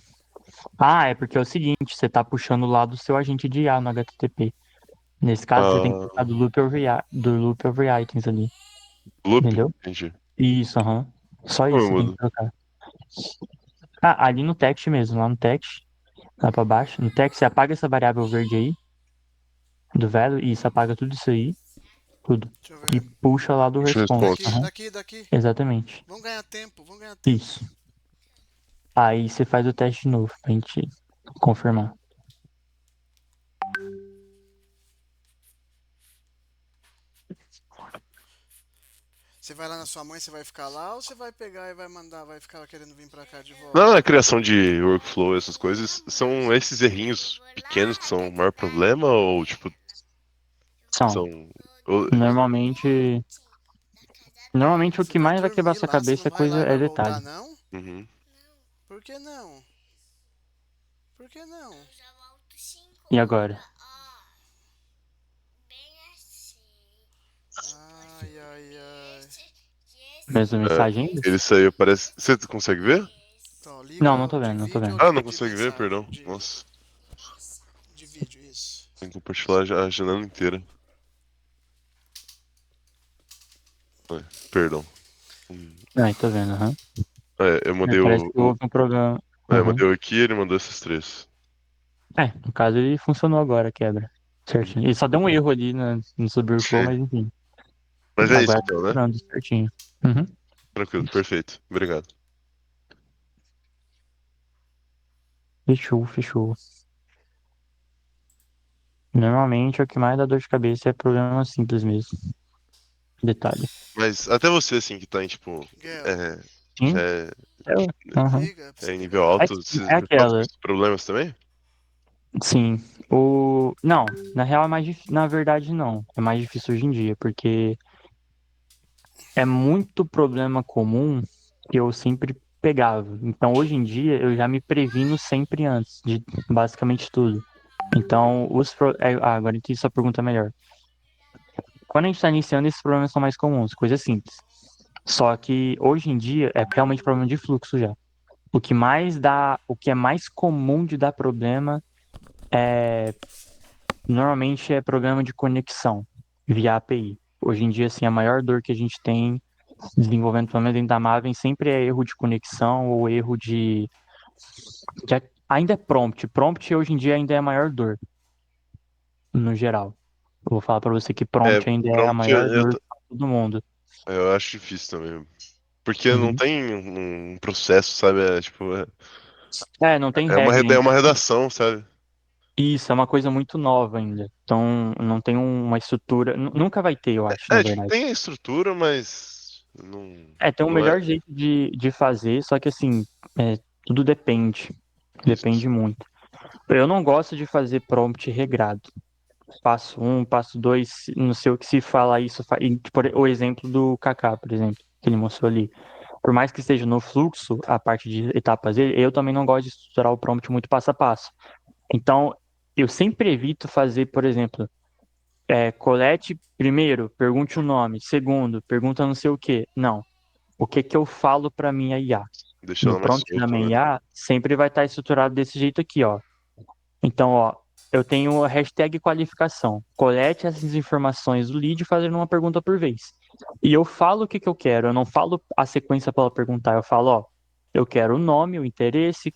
Ah, é porque é o seguinte, você tá puxando lá do seu agente de IA no HTTP. Nesse caso, você tem que puxar Ah, do loop over items ali. loop? Entendeu? Entendi. Isso, aham. Só Como isso eu você tem que mudo? trocar. Ah, ali no text mesmo, lá no text, lá pra baixo. No text, você apaga essa variável verde aí, do value, e isso apaga tudo isso aí, tudo. Deixa eu E ver. puxa lá do Puxa response. response. Aham, Daqui. exatamente. Vamos ganhar tempo, vamos ganhar tempo. Isso. Aí você faz o teste de novo pra gente confirmar. Você vai lá na sua mãe, você vai ficar lá ou você vai pegar e vai mandar, vai ficar querendo vir pra cá de Não, volta? a criação de workflow, essas coisas, são esses errinhos pequenos que são o maior problema ou, tipo, São. são... ou- Normalmente. Normalmente o Você que vai mais vai quebrar dormir sua lá, você cabeça não é vai lá coisa, e é vai voltar, detalhe. não? Uhum. Por que não? Por que não? E agora? Ai. Mesma É, mensagem ainda? ele saiu, parece... Você consegue ver? Então, Não, não liga tô de vendo, não tô vídeo vendo. ou Ah, não de consegue ver, mensagem? perdão. Nossa. De vídeo, isso. Tem que compartilhar a janela inteira. Perdão. Aí, tô vendo, aham. Eu mandei Parece que houve um problema. eu Aham. mandei o aqui e ele mandou esses três. No caso ele funcionou agora, a quebra. Certinho. Ele só deu um erro ali no Subwoofer, Sim. mas enfim. Mas é isso Agora tá então, né? funcionando certinho. Uhum. Tranquilo, perfeito. Obrigado. Fechou, fechou. Normalmente o que mais dá dor de cabeça é problema simples mesmo. Detalhe. Mas até você, assim, que tá em, tipo, Guel, é, já Sim, aham. liga pra é você em ligar nível aí. É, alto, você é passa com aquela. esses problemas também? Sim. Não, na real é mais difícil. Na verdade, não. É mais difícil hoje em dia, porque é muito problema comum que eu sempre pegava. Então, hoje em dia, eu já me previno sempre antes de basicamente tudo. Então, agora entendi sua pergunta melhor. Quando a gente está iniciando, esses problemas são mais comuns, coisas simples. Só que hoje em dia é realmente problema de fluxo já. O que é mais comum de dar problema normalmente é problema de conexão via API. Hoje em dia, assim, a maior dor que a gente tem desenvolvendo pelo menos dentro da Maven sempre é erro de conexão ou erro ainda é prompt. Prompt hoje em dia ainda é a maior dor, no geral. Eu vou falar pra você que É, prompt ainda é a prompt maior dor pra todo mundo. eu acho difícil também. Porque não Uhum. tem um processo, sabe? É, tipo, Não tem é regra. uma redação, sabe? Isso, é uma coisa muito nova ainda. Então, não tem uma estrutura. Nunca vai ter, eu acho, na Tipo, verdade. tem a estrutura, mas Tem um não é. melhor jeito de fazer, só que assim, tudo depende. Isso. Depende muito. Eu não gosto de fazer prompt regrado. Passo um, passo dois, não sei o que se fala isso. Tipo, o exemplo do Kaká, por exemplo, que ele mostrou ali. Por mais que esteja no fluxo, a parte de etapas dele, eu também não gosto de estruturar o prompt muito passo a passo. Então, eu sempre evito fazer, por exemplo, colete primeiro, pergunte o nome. Segundo, pergunta não sei o quê. Não. O que que eu falo para minha IA? Deixa No ela mais prompt da solta, minha né? IA, sempre vai estar estruturado desse jeito aqui, ó. Então, ó, eu tenho a hashtag qualificação. Colete essas informações do lead fazendo uma pergunta por vez. E eu falo o que que eu quero, eu não falo a sequência para ela perguntar, eu falo, ó, eu quero o nome, o interesse,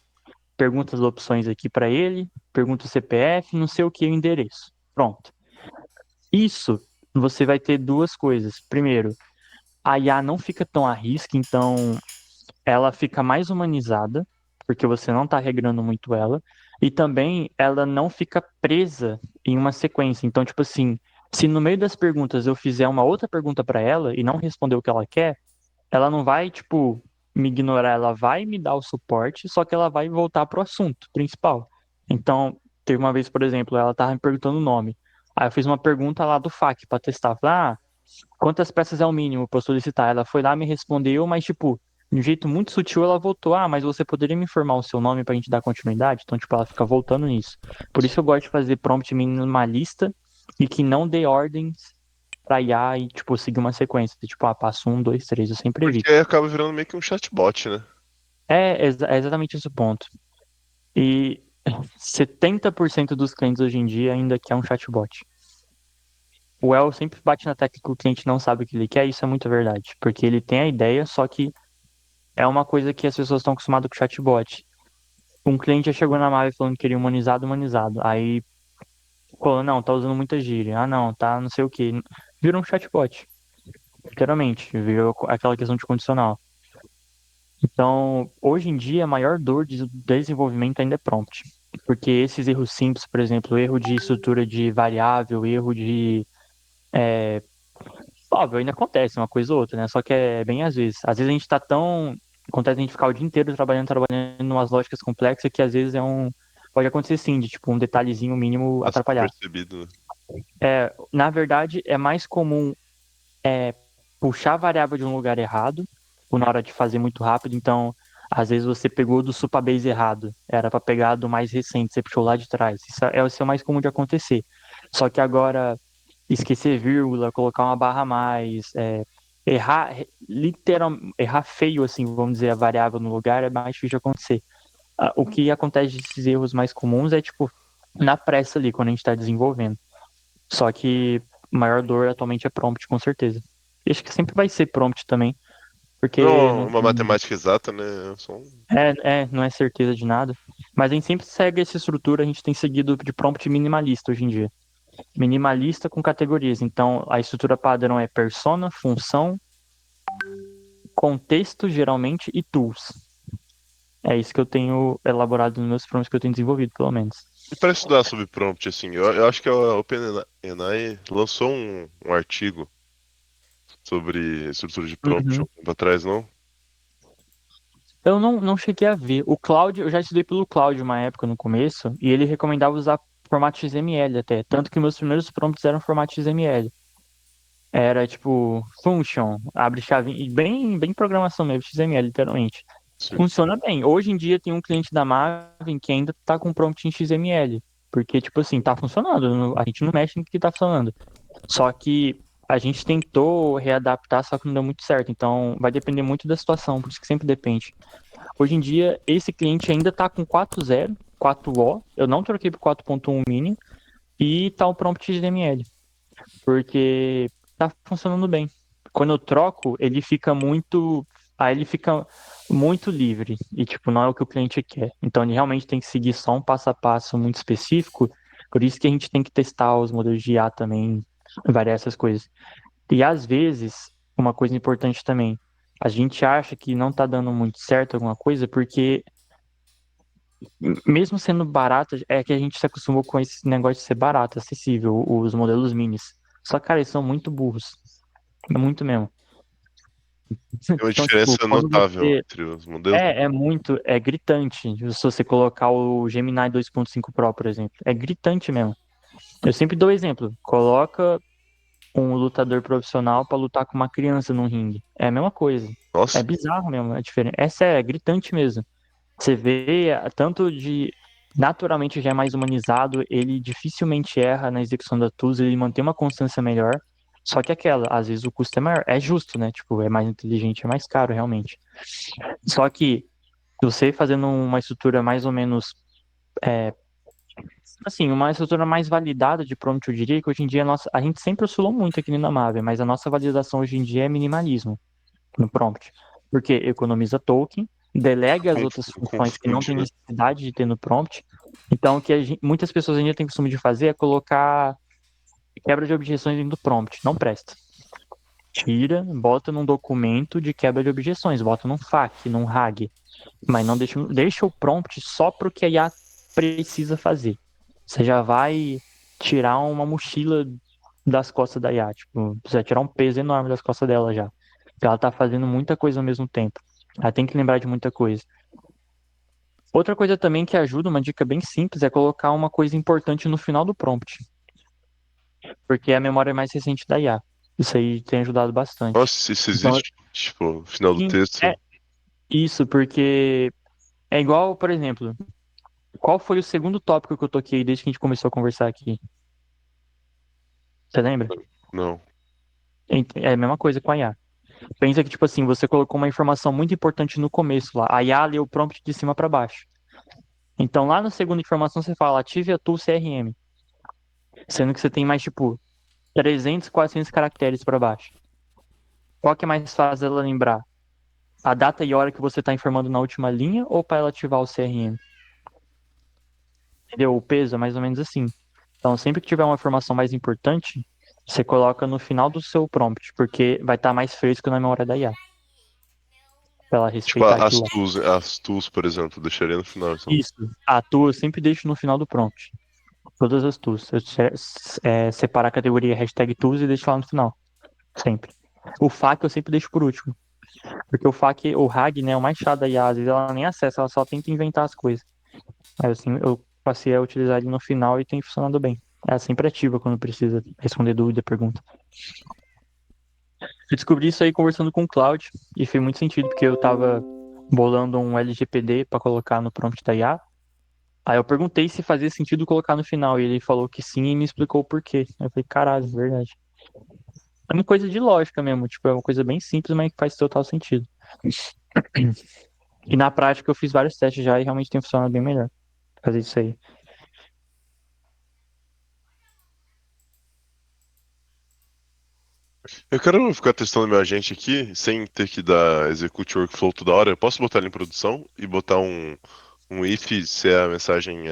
pergunta as opções aqui para ele, pergunta o CPF, não sei o que, o endereço. Pronto. Isso você vai ter duas coisas. Primeiro, a IA não fica tão à risca, então ela fica mais humanizada, porque você não está regrando muito ela, e também ela não fica presa em uma sequência. Então, tipo assim, se no meio das perguntas eu fizer uma outra pergunta para ela e não responder o que ela quer, ela não vai, tipo, me ignorar, ela vai me dar o suporte, só que ela vai voltar pro assunto principal. Então, teve uma vez, por exemplo, ela tava me perguntando o nome. Aí eu fiz uma pergunta lá do FAQ para testar. Falei, quantas peças é o mínimo para eu solicitar? Ela foi lá, me respondeu, mas, tipo, de um jeito muito sutil, ela voltou. Mas você poderia me informar o seu nome pra gente dar continuidade? Então, tipo, ela fica voltando nisso. Por isso eu gosto de fazer prompt minimalista e que não dê ordens pra IA e, tipo, seguir uma sequência. Tipo, passo um, dois, três, eu sempre Porque evito. aí acaba virando meio que um chatbot, né? É exatamente esse o ponto. E 70% dos clientes hoje em dia ainda quer um chatbot. O El sempre bate na tecla que o cliente não sabe o que ele quer, e isso é muito verdade. Porque ele tem a ideia, só que é uma coisa que as pessoas estão acostumadas com o chatbot. Um cliente já chegou na Mave falando que queria humanizado, humanizado. Aí falou, não, tá usando muita gíria. Ah, não, tá não sei o quê. Virou um chatbot. Literalmente, virou aquela questão de condicional. Então, hoje em dia, a maior dor de desenvolvimento ainda é prompt. Porque esses erros simples, por exemplo, erro de estrutura de variável, erro de. Óbvio, ainda acontece uma coisa ou outra, né? Só que é bem às vezes. Às vezes a gente tá tão. Acontece a gente ficar o dia inteiro trabalhando em umas lógicas complexas que às vezes pode acontecer sim, de tipo um detalhezinho mínimo Passa atrapalhar. percebido, né? Na verdade, é mais comum puxar a variável de um lugar errado, ou na hora de fazer muito rápido, então às vezes você pegou do Supabase errado, era para pegar do mais recente, você puxou lá de trás. Isso é o mais comum de acontecer. Só que agora esquecer vírgula, colocar uma barra a mais, errar feio, assim, vamos dizer, a variável no lugar é mais difícil de acontecer. O que acontece desses erros mais comuns é, tipo, na pressa ali, quando a gente está desenvolvendo. Só que a maior dor atualmente é prompt, com certeza. E acho que sempre vai ser prompt também, porque Não, não uma tem. matemática exata, né? É só Não é certeza de nada. Mas a gente sempre segue essa estrutura, a gente tem seguido de prompt minimalista hoje em dia. Minimalista com categorias. Então, a estrutura padrão é persona, função, contexto, geralmente, e tools. É isso que eu tenho elaborado nos meus prompts que eu tenho desenvolvido, pelo menos. E para estudar sobre prompt, assim, eu acho que a OpenAI lançou um artigo sobre estrutura de prompt há Uhum. um tempo atrás, não? Eu não cheguei a ver. O Cloud, eu já estudei pelo Cloud uma época no começo, e ele recomendava usar formato XML até. Tanto que meus primeiros prompts eram formato XML. Era tipo function, abre chave, e bem programação mesmo, XML, literalmente. Sim. Funciona bem. Hoje em dia tem um cliente da Maven que ainda tá com prompt em XML. Porque, tipo assim, tá funcionando. A gente não mexe no que tá funcionando. Só que a gente tentou readaptar, só que não deu muito certo. Então, vai depender muito da situação, por isso que sempre depende. Hoje em dia, esse cliente ainda tá com 4.0, 4O. Eu não troquei pro 4.1 mini. E tá o prompt XML. Porque tá funcionando bem. Quando eu troco, ele fica muito. Aí ele fica muito livre. E, tipo, não é o que o cliente quer. Então, ele realmente tem que seguir só um passo a passo muito específico. Por isso que a gente tem que testar os modelos de IA também, variar essas coisas. E, às vezes, uma coisa importante também. A gente acha que não tá dando muito certo alguma coisa porque, mesmo sendo barato, é que a gente se acostumou com esse negócio de ser barato, acessível, os modelos minis. Só, cara, eles são muito burros. Muito mesmo. Tem uma Então, tipo, diferença quando notável você. entre os modelos. É gritante. Se você colocar o Gemini 2.5 Pro, por exemplo. É gritante mesmo. Eu sempre dou exemplo. Coloca um lutador profissional pra lutar com uma criança num ringue. É a mesma coisa. É Nossa, bizarro mesmo, é diferente. É sério, é gritante mesmo. Você vê tanto de. Naturalmente já é mais humanizado, ele dificilmente erra na execução da tools, ele mantém uma constância melhor. Só que aquela, às vezes o custo é maior. É justo, né? Tipo, é mais inteligente, é mais caro, realmente. Só que você fazendo uma estrutura mais ou menos, é, assim, uma estrutura mais validada de prompt, eu diria que hoje em dia a gente sempre oscilou muito aqui na Maven, mas a nossa validação hoje em dia é minimalismo no prompt, porque economiza token, delega as outras funções que não confunde, tem né? necessidade de ter no prompt. Então, o que muitas pessoas ainda têm costume de fazer é colocar quebra de objeções dentro do prompt. Não presta. Tira, bota num documento de quebra de objeções, bota num FAQ, num RAG. Mas não deixa o prompt só para o que a IA precisa fazer. Você já vai tirar uma mochila das costas da IA, tipo, você vai tirar um peso enorme das costas dela já. Porque ela tá fazendo muita coisa ao mesmo tempo. Ela tem que lembrar de muita coisa. Outra coisa também que ajuda, uma dica bem simples, é colocar uma coisa importante no final do prompt, porque é a memória mais recente da IA. Isso aí tem ajudado bastante. Nossa, isso Então, existe? Tipo, no final do sim, é texto. isso, porque é igual, por exemplo, qual foi o segundo tópico que eu toquei desde que a gente começou a conversar aqui? Você lembra? Não. É a mesma coisa com a IA. Pensa que, tipo assim, você colocou uma informação muito importante no começo lá. A IA leu o prompt de cima para baixo. Então, lá na segunda informação, você fala, ative a tool CRM. Sendo que você tem mais, tipo, 300, 400 caracteres para baixo. Qual que é mais fácil ela lembrar? A data e hora que você está informando na última linha ou para ela ativar o CRM? Entendeu? O peso é mais ou menos assim. Então, sempre que tiver uma informação mais importante, você coloca no final do seu prompt, porque vai estar mais fresco na memória da IA, para ela Tipo, respeitar aquilo lá. as tools, por exemplo, deixaria no final, então. Isso. A tool eu sempre deixo no final do prompt. Todas as tools. Eu separo a categoria hashtag tools e deixo lá no final. Sempre. O FAQ eu sempre deixo por último. Porque o FAQ, o RAG, né, é o mais chato da IA. Às vezes ela nem acessa, ela só tenta inventar as coisas. Aí assim, eu passei a utilizar ele no final e tem funcionado bem. Ela sempre ativa quando precisa responder dúvida, pergunta. Eu descobri isso aí conversando com o Cloud e fez muito sentido, porque eu tava bolando um LGPD para colocar no prompt da IA. Aí eu perguntei se fazia sentido colocar no final, e ele falou que sim e me explicou o porquê. Aí eu falei, caralho, verdade. É uma coisa de lógica mesmo, tipo, é uma coisa bem simples, mas que faz total sentido. E na prática eu fiz vários testes já e realmente tem funcionado bem melhor fazer isso aí. Eu quero ficar testando meu agente aqui sem ter que dar execute workflow toda hora. Eu posso botar ele em produção e botar um if se a mensagem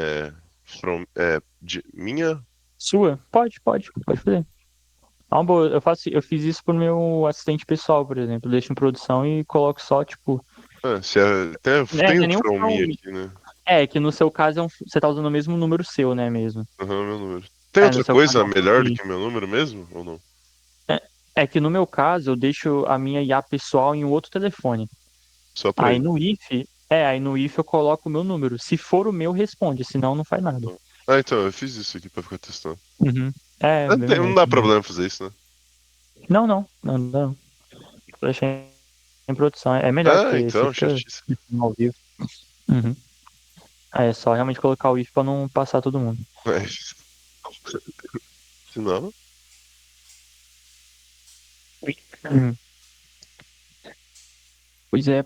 minha? Sua? Pode fazer. É uma boa. Eu fiz isso pro meu assistente pessoal, por exemplo. Eu deixo em produção e coloco só, tipo. Ah, se é, Né, tem não um é nem um from me from. aqui, né? É, que no seu caso você tá usando o mesmo número seu, né, mesmo? Aham, meu número. Tem É, no outra seu caso coisa é um from melhor do me. que meu número mesmo? Ou não? É, é que no meu caso eu deixo a minha IA pessoal em um outro telefone. Só pra Aí ir. no if eu coloco o meu número. Se for o meu, responde, senão não faz nada. Ah, então, eu fiz isso aqui pra ficar testando. Uhum. É, bem Não melhor dá também. problema fazer isso, né? Não. Deixa em produção. É melhor, Ah, porque você então, fica certíssimo. ao vivo. Uhum. É só realmente colocar o if pra não passar todo mundo. Mas, se não, Uhum. Pois é.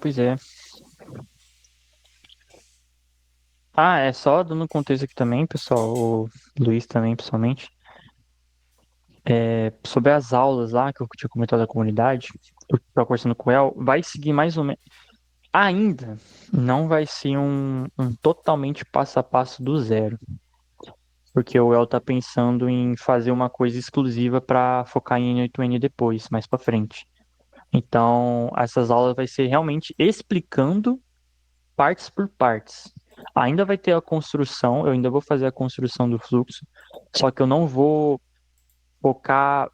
Ah, é só dando contexto aqui também, pessoal, o Luiz também, pessoalmente, sobre as aulas lá que eu tinha comentado da comunidade, eu tava conversando com o El, vai seguir mais ou menos. Ainda não vai ser um totalmente passo a passo do zero, porque o El tá pensando em fazer uma coisa exclusiva para focar em N8N depois, mais para frente. Então, essas aulas vai ser realmente explicando partes por partes. Ainda vai ter a construção, eu ainda vou fazer a construção do fluxo, só que eu não vou focar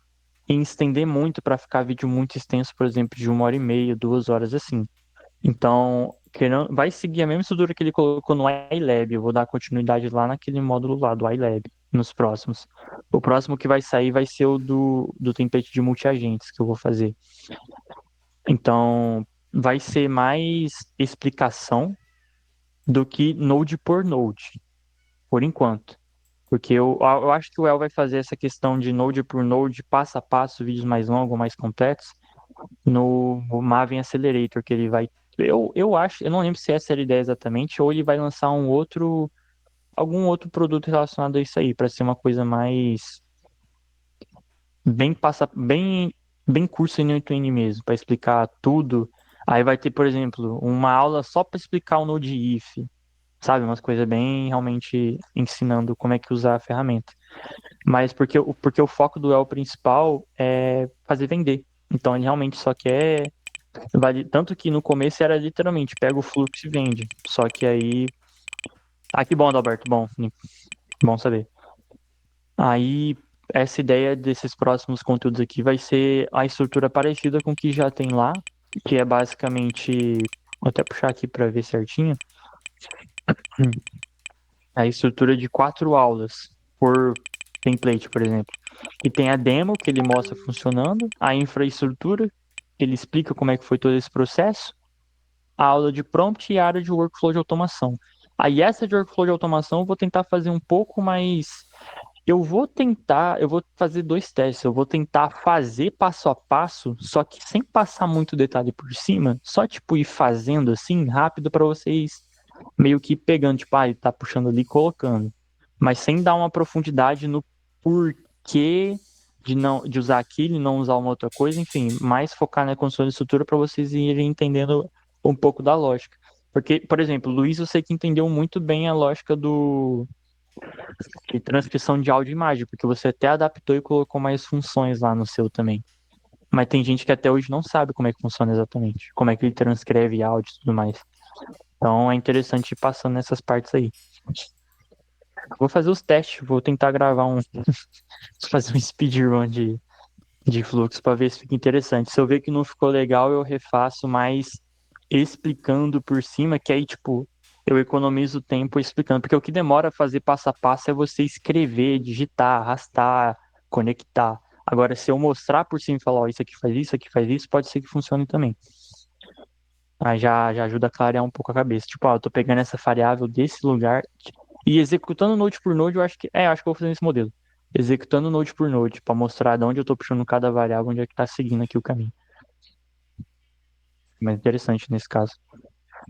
em estender muito para ficar vídeo muito extenso, por exemplo, de 1 hora e meia, 2 horas assim. Então, vai seguir a mesma estrutura que ele colocou no iLab. Eu vou dar continuidade lá naquele módulo lá do iLab, nos próximos. O próximo que vai sair vai ser o do template de multiagentes que eu vou fazer. Então, vai ser mais explicação do que node por node, por enquanto. Porque eu acho que o El vai fazer essa questão de node por node, passo a passo, vídeos mais longos, mais completos, no Maven Accelerator, que ele vai. Eu acho, eu não lembro se essa era a ideia exatamente, ou ele vai lançar algum outro produto relacionado a isso aí, para ser uma coisa mais bem curso em 8N mesmo, para explicar tudo. Aí vai ter, por exemplo, uma aula só para explicar o Node If, sabe? Umas coisas bem realmente ensinando como é que usar a ferramenta. Mas porque o foco do El principal é fazer vender. Então ele realmente só quer. Tanto que no começo era literalmente pega o fluxo e vende. Só que aí. Ah, que bom, Adalberto. Bom saber. Aí essa ideia desses próximos conteúdos aqui vai ser a estrutura parecida com o que já tem lá, que é basicamente. Vou até puxar aqui para ver certinho. A estrutura de 4 aulas por template, por exemplo. E tem a demo, que ele mostra funcionando, a infraestrutura, que ele explica como é que foi todo esse processo, a aula de prompt e a área de workflow de automação. Aí essa de workflow de automação eu vou tentar fazer um pouco mais. Eu vou fazer 2 testes. Eu vou tentar fazer passo a passo, só que sem passar muito detalhe por cima, só tipo ir fazendo assim, rápido para vocês meio que pegando, tipo, ele tá puxando ali e colocando. Mas sem dar uma profundidade no porquê de usar aquilo e não usar uma outra coisa, enfim, mais focar na construção de estrutura para vocês irem entendendo um pouco da lógica. Porque, por exemplo, o Luiz, eu sei que entendeu muito bem a lógica de transcrição de áudio e imagem, porque você até adaptou e colocou mais funções lá no seu também. Mas tem gente que até hoje não sabe como é que funciona exatamente, como é que ele transcreve áudio e tudo mais. Então é interessante ir passando nessas partes aí. Vou fazer os testes, vou tentar gravar fazer um speedrun de fluxo para ver se fica interessante. Se eu ver que não ficou legal, eu refaço mais explicando por cima, que aí, tipo, eu economizo tempo explicando. Porque o que demora a fazer passo a passo é você escrever, digitar, arrastar, conectar. Agora, se eu mostrar por cima e falar, ó, isso aqui faz isso, pode ser que funcione também. Aí já ajuda a clarear um pouco a cabeça. Tipo, eu tô pegando essa variável desse lugar e executando node por node, acho que eu vou fazer nesse modelo. Executando node por node, para mostrar de onde eu tô puxando cada variável, onde é que tá seguindo aqui o caminho. Mais interessante nesse caso.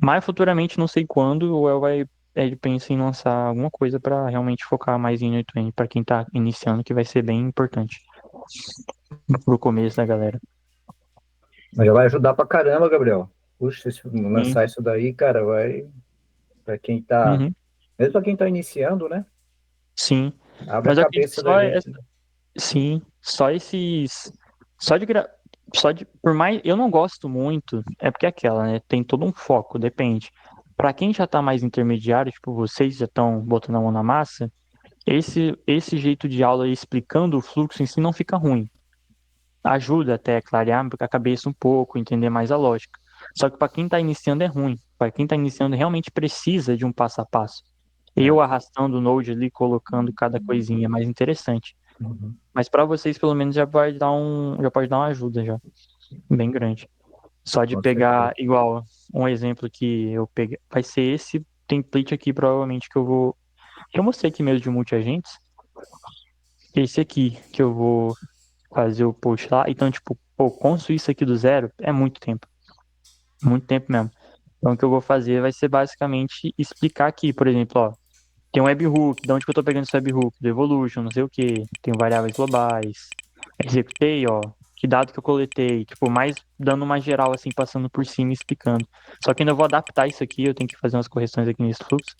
Mas futuramente, não sei quando, o El ele pensa em lançar alguma coisa para realmente focar mais em 8N para quem tá iniciando, que vai ser bem importante. pro começo da galera. Mas já vai ajudar pra caramba, Gabriel. Puxa, se Sim. lançar isso daí, cara, vai para quem tá, Uhum. mesmo para quem tá iniciando, né? Sim. Abre a Mas eu acredito que cabeça da gente. sim, só esses. Só de gra... Só de. Por mais. Eu não gosto muito. É porque é aquela, né? Tem todo um foco, depende. Pra quem já tá mais intermediário, tipo, vocês já estão botando a mão na massa, esse jeito de aula aí explicando o fluxo em si não fica ruim. Ajuda até a clarear a cabeça um pouco, entender mais a lógica. Só que para quem está iniciando é ruim. Para quem está iniciando realmente precisa de um passo a passo. Eu É. arrastando o Node ali, colocando cada coisinha é mais interessante. Uhum. Mas para vocês, pelo menos, já pode dar uma ajuda já, bem grande. Só de Com pegar, certeza. igual, um exemplo que eu peguei, vai ser esse template aqui, provavelmente, que eu mostrei aqui mesmo de multi-agentes. Esse aqui, que eu vou fazer o post lá. Então, tipo, pô, construir isso aqui do zero é muito tempo mesmo. Então, o que eu vou fazer vai ser basicamente explicar aqui, por exemplo, ó, tem um webhook, de onde que eu tô pegando esse webhook? Do Evolution, não sei o que, tem variáveis globais, executei, ó, que dado que eu coletei, tipo, mais dando uma geral, assim, passando por cima e explicando. Só que ainda eu vou adaptar isso aqui, eu tenho que fazer umas correções aqui nesse fluxo,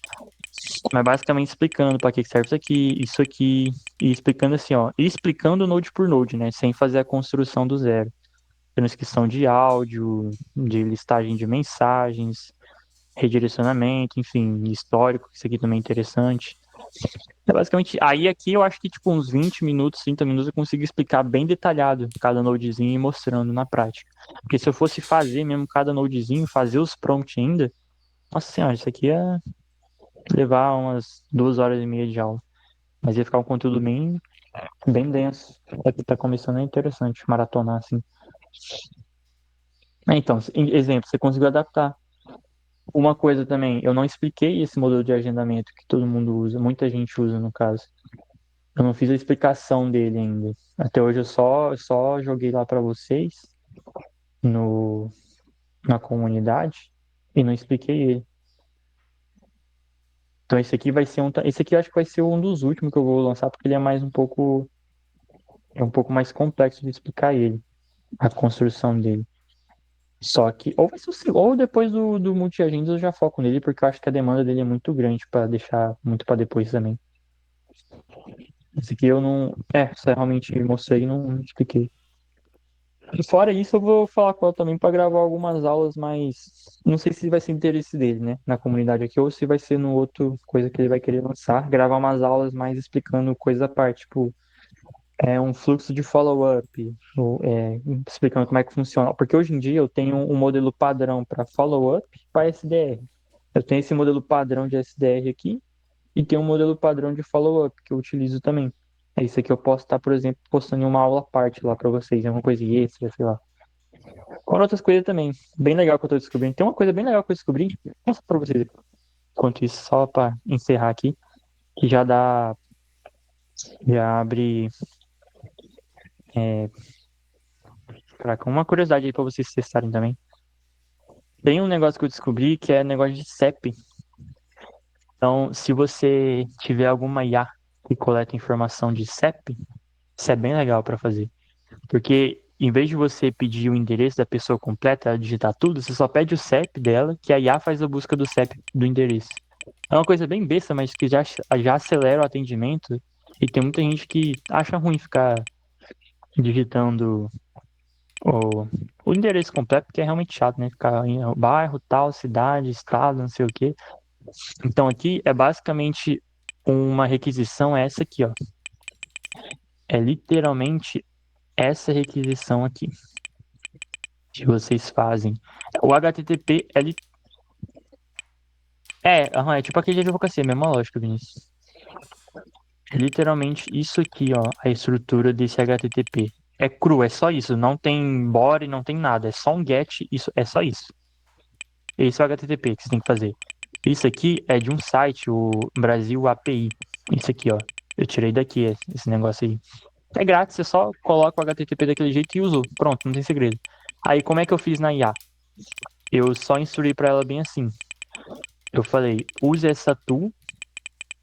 mas basicamente explicando para que serve isso aqui, e explicando assim, ó, e explicando node por node, né, sem fazer a construção do zero. Transcrição de áudio, de listagem de mensagens, redirecionamento, enfim, histórico, isso aqui também é interessante. É basicamente, aí aqui eu acho que tipo uns 20 minutos, 30 minutos eu consigo explicar bem detalhado cada nodezinho e mostrando na prática. Porque se eu fosse fazer mesmo cada nodezinho, fazer os prompts ainda, nossa senhora, isso aqui ia levar umas 2 horas e meia de aula. Mas ia ficar um conteúdo bem denso. É que tá começando é interessante, maratonar assim. Então, exemplo, você conseguiu adaptar. Uma coisa também, eu não expliquei esse modelo de agendamento que todo mundo usa, muita gente usa no caso. Eu não fiz a explicação dele ainda. Até hoje eu só joguei lá para vocês no, na comunidade e não expliquei ele. Então esse aqui vai ser esse aqui eu acho que vai ser um dos últimos que eu vou lançar porque ele é um pouco mais complexo de explicar ele, a construção dele. Só que ou vai ser ou depois do multi-agendas eu já foco nele porque eu acho que a demanda dele é muito grande para deixar muito para depois também. Esse aqui eu não. Só realmente mostrei e não expliquei. E fora isso, eu vou falar com ela também para gravar algumas aulas, mas não sei se vai ser interesse dele, né, na comunidade aqui, ou se vai ser no outro coisa que ele vai querer lançar, gravar umas aulas mais explicando coisa à parte, tipo, um fluxo de follow-up, explicando como é que funciona. Porque hoje em dia eu tenho um modelo padrão para follow-up para SDR. Eu tenho esse modelo padrão de SDR aqui, e tem um modelo padrão de follow-up que eu utilizo também. É isso aqui eu posso estar, por exemplo, postando em uma aula à parte lá para vocês, é uma coisa extra, sei lá. Fora outras coisas também, bem legal que eu tô descobrindo. Tem uma coisa bem legal que eu descobri, vou mostrar pra vocês enquanto isso, só para encerrar aqui, que já abre, é, uma curiosidade aí para vocês testarem também. Tem um negócio que eu descobri que é negócio de CEP. Então, se você tiver alguma IA que coleta informação de CEP, isso é bem legal para fazer. Porque em vez de você pedir o endereço da pessoa completa, ela digitar tudo, você só pede o CEP dela, que a IA faz a busca do CEP do endereço. É uma coisa bem besta, mas que já acelera o atendimento. E tem muita gente que acha ruim ficar digitando o, o endereço completo, porque é realmente chato, né? Ficar em bairro, tal, cidade, estado, não sei o quê. Então aqui é basicamente uma requisição, é essa aqui, ó. É literalmente essa requisição aqui que vocês fazem. O HTTP é tipo aquele de advocacia, mesma lógica, Vinícius. É literalmente isso aqui, ó, a estrutura desse HTTP. É cru, é só isso, não tem body, não tem nada, é só um get, isso é só isso. Esse é o HTTP que você tem que fazer. Isso aqui é de um site, o Brasil API. Isso aqui, ó. Eu tirei daqui esse negócio aí. É grátis, você só coloca o HTTP daquele jeito e usou. Pronto, não tem segredo. Aí, como é que eu fiz na IA? Eu só instruí para ela bem assim. Eu falei, use essa tool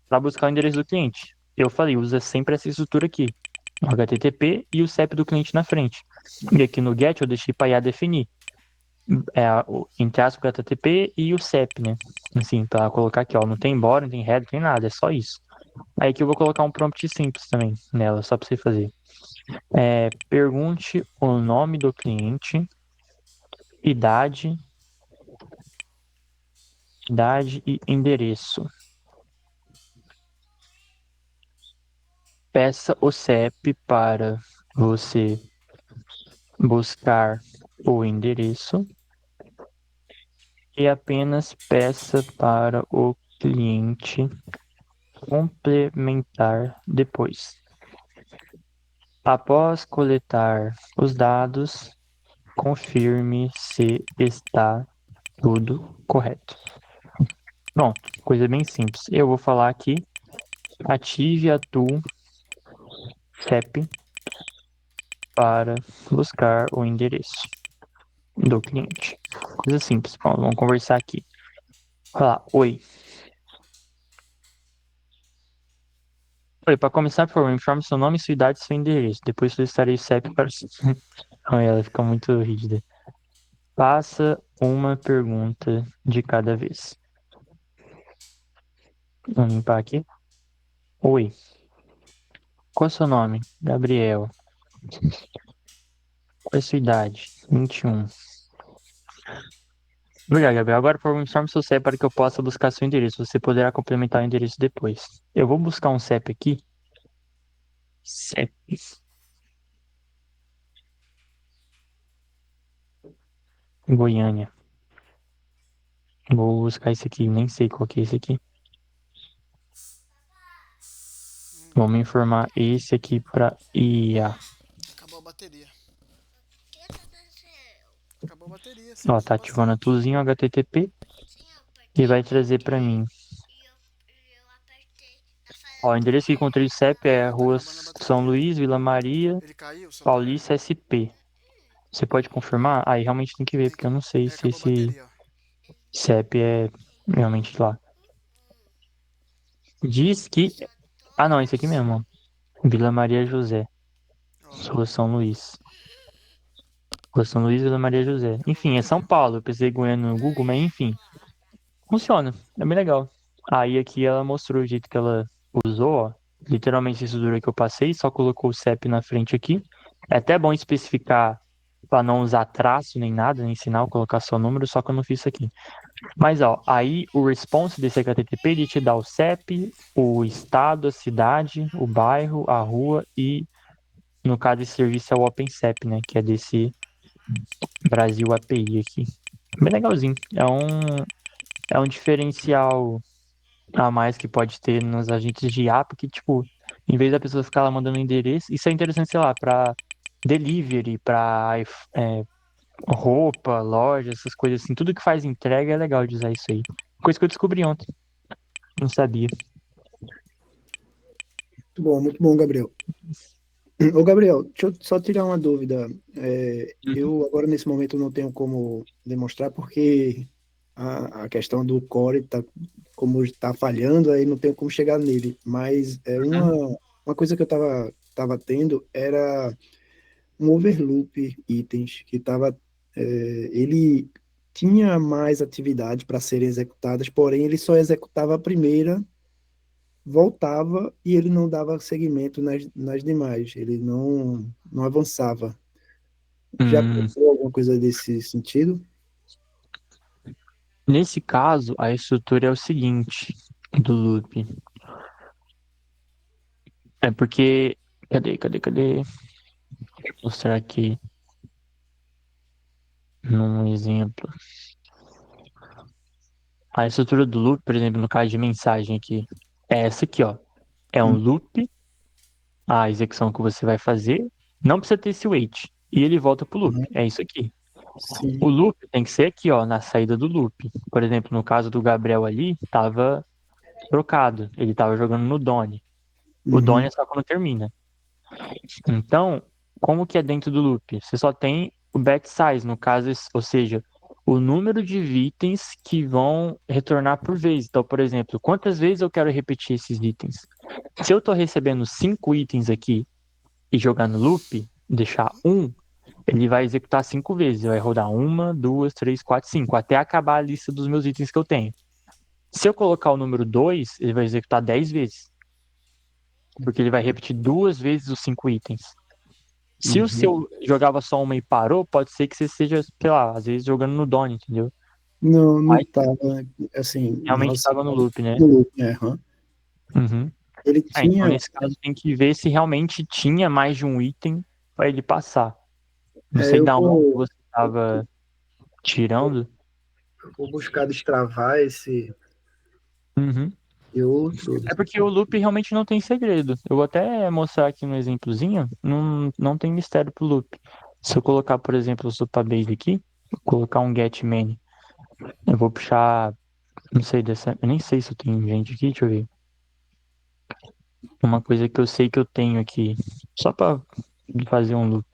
para buscar o endereço do cliente. Eu falei, usa sempre essa estrutura aqui. o HTTP e o CEP do cliente na frente. E aqui no GET eu deixei para IA definir. Entre aspas, o HTTP e o CEP, né? Assim, para colocar aqui, ó, não tem body, não tem header, não tem nada, é só isso. Aí aqui eu vou colocar um prompt simples também nela, só para você fazer. Pergunte o nome do cliente, idade, e endereço. Peça o CEP para você buscar o endereço e apenas peça para o cliente complementar depois. Após coletar os dados, confirme se está tudo correto. Pronto, coisa bem simples. Eu vou falar aqui, ative a tool CEP para buscar o endereço do cliente. Coisa simples. Vamos conversar aqui. Falar, oi. Oi, para começar, por favor, informe seu nome, sua idade e seu endereço. Depois solicitarei o CEP para... Não, ela fica muito rígida. Faça uma pergunta de cada vez. Vamos limpar aqui. Oi. Qual é o seu nome? Gabriel. Qual é a sua idade? 21. Obrigado, Gabriel. Agora, por favor, informe seu CEP para que eu possa buscar seu endereço. Você poderá complementar o endereço depois. Eu vou buscar um CEP aqui. CEP. Goiânia. Vou buscar esse aqui. Nem sei qual que é esse aqui. Vamos informar esse aqui para IA. Acabou a bateria. Acabou a bateria. Ó, tá ativando a toolzinho HTTP e vai trazer para mim. Ó, o endereço que encontrei de CEP é Rua São Luís, Vila Maria, Ele caiu, o celular? Paulista, SP. Você pode confirmar? Aí realmente tem que ver, porque eu não sei se Acabou a esse bateria, ó. CEP é realmente lá. Diz que... Ah, não, esse aqui mesmo, ó. Vila Maria José, Ó, Rua São Luís. Rua São Luís, Vila Maria José. acabou a Enfim, é São bateria. Paulo. Eu pesquisei Goiânia no Google, mas enfim. Funciona, é bem legal. Aí aqui ela mostrou o jeito que ela usou, ó. Literalmente isso dura que eu passei, só colocou o CEP na frente aqui. É até bom especificar para não usar traço nem nada, nem sinal, colocar só número, só que eu não fiz isso aqui. Mas ó, aí o response desse HTTP ele te dá o CEP, o estado, a cidade, o bairro, a rua e no caso esse serviço é o OpenCEP, né, que é desse Brasil API aqui. Bem legalzinho. É um diferencial a mais que pode ter nos agentes de IA, porque, tipo, em vez da pessoa ficar lá mandando endereço, isso é interessante, sei lá, pra delivery, pra roupa, loja, essas coisas assim. Tudo que faz entrega é legal de usar isso aí. Coisa que eu descobri ontem. Não sabia. Muito bom, Gabriel. Ô, Gabriel, deixa eu só tirar uma dúvida. Uhum. Eu agora, nesse momento, não tenho como demonstrar, porque a questão do core tá, como está falhando, aí não tenho como chegar nele. Mas uma coisa que eu tava tendo era um overloop itens que ele tinha mais atividades para serem executadas, porém ele só executava a primeira, voltava e ele não dava seguimento nas demais, ele não avançava. Já Hum, aconteceu alguma coisa desse sentido? Nesse caso, a estrutura é o seguinte do loop. É porque. Cadê? Vou mostrar aqui num exemplo. A estrutura do loop, por exemplo, no caso de mensagem aqui, é essa aqui, ó. É um Hum, loop, a execução que você vai fazer, não precisa ter esse wait. E ele volta pro loop. uhum, É isso aqui. O sim. loop tem que ser aqui, ó, na saída do loop. Por exemplo, no caso do Gabriel ali, tava trocado. Ele tava jogando no Done. O Done Uhum, é só quando termina. Então, como que é dentro do loop? Você só tem o batch size, no caso, ou seja, o número de itens que vão retornar por vez. Então, por exemplo, quantas vezes eu quero repetir esses itens? Se eu estou recebendo 5 itens aqui e jogar no loop, deixar um, ele vai executar 5 vezes. Vai rodar uma, duas, três, quatro, cinco, até acabar a lista dos meus itens que eu tenho. Se eu colocar o número 2, ele vai executar 10 vezes. Porque ele vai repetir 2 vezes os 5 itens. Se o Uhum. seu jogava só uma e parou, pode ser que você esteja, sei lá, às vezes jogando no Done, entendeu? Não, não Mas tava, assim, em realmente relação estava no ao loop, né? no loop, aham. Uhum. Ele Então tinha, nesse caso tem que ver se realmente tinha mais de um item para ele passar. Não sei eu da onde vou, você estava tirando. eu vou buscar destravar esse Uhum. e outro. É porque o loop realmente não tem segredo. Eu vou até mostrar aqui no exemplozinho, não tem mistério pro loop. Se eu colocar, por exemplo, o Supabase aqui, colocar um get main, eu vou puxar, não sei dessa, eu nem sei se eu tenho gente aqui, deixa eu ver. Uma coisa que eu sei que eu tenho aqui, só pra fazer um loop.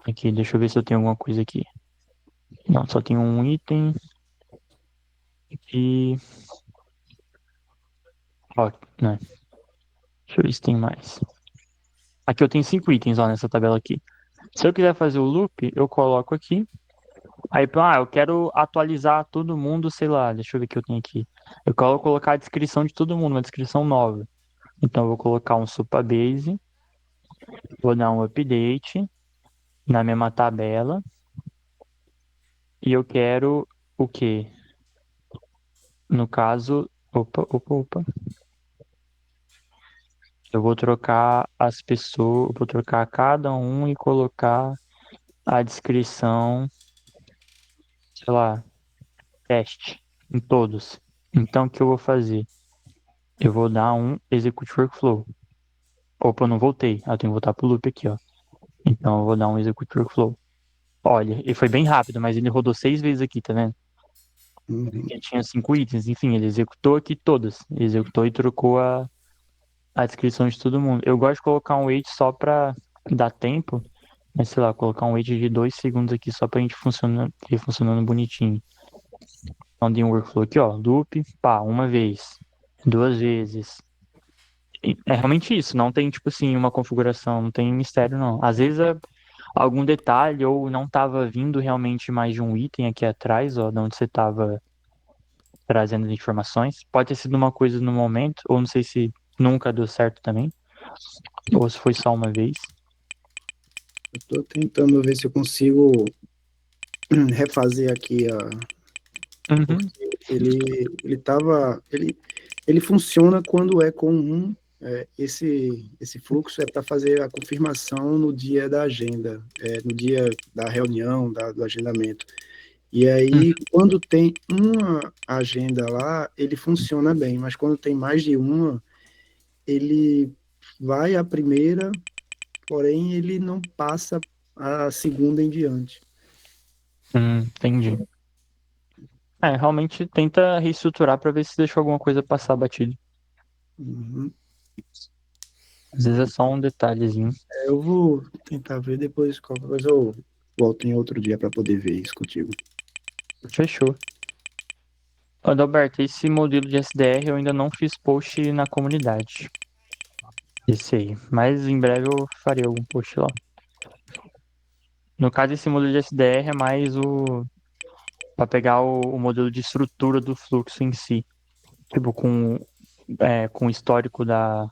Aqui, deixa eu ver se eu tenho alguma coisa aqui. Não, só tenho um item e. Ó, né? Deixa eu ver se tem mais. Aqui eu tenho 5 itens, ó, nessa tabela aqui. Se eu quiser fazer o loop, eu coloco aqui. Aí, eu quero atualizar todo mundo, sei lá, deixa eu ver o que eu tenho aqui. Eu quero colocar a descrição de todo mundo, uma descrição nova. Então eu vou colocar um Supabase, vou dar um update na mesma tabela. E eu quero o quê? No caso, opa. Eu vou trocar as pessoas, vou trocar cada um e colocar a descrição, sei lá, teste em todos. Então o que eu vou fazer? Eu vou dar um execute workflow. Opa, eu não voltei. Eu tenho que voltar pro loop aqui, ó. Então eu vou dar um execute workflow. Olha, ele foi bem rápido, mas ele rodou 6 vezes aqui, tá vendo? Uhum. Ele tinha 5 itens, enfim, ele executou aqui todas. Ele executou e trocou a descrição de todo mundo. Eu gosto de colocar um wait só pra dar tempo, mas sei lá, colocar um wait de 2 segundos aqui só pra gente ir funcionando bonitinho. Então, dei um workflow aqui, ó, loop, pá, uma vez, 2 vezes. É realmente isso, não tem, tipo assim, uma configuração, não tem mistério, não. Às vezes é algum detalhe ou não tava vindo realmente mais de um item aqui atrás, ó, de onde você tava trazendo as informações. Pode ter sido uma coisa no momento, ou não sei se nunca deu certo também, ou se foi só uma vez. Eu tô tentando ver se eu consigo refazer aqui Uhum, porque ele funciona quando é com esse fluxo é para fazer a confirmação no dia da agenda, no dia da reunião, do agendamento. E uhum, aí, quando tem uma agenda lá, ele funciona bem, mas quando tem mais de uma, ele vai a primeira, porém ele não passa a segunda em diante. entendi. É, realmente tenta reestruturar pra ver se deixou alguma coisa passar batido. Uhum. Às vezes é só um detalhezinho. Eu vou tentar ver depois, qualquer coisa eu volto em outro dia para poder ver isso contigo. Fechou. Adalberto, esse modelo de SDR eu ainda não fiz post na comunidade. Esse aí. Mas em breve eu farei algum post lá. No caso, esse modelo de SDR é mais para pegar o modelo de estrutura do fluxo em si. Tipo, com o histórico da.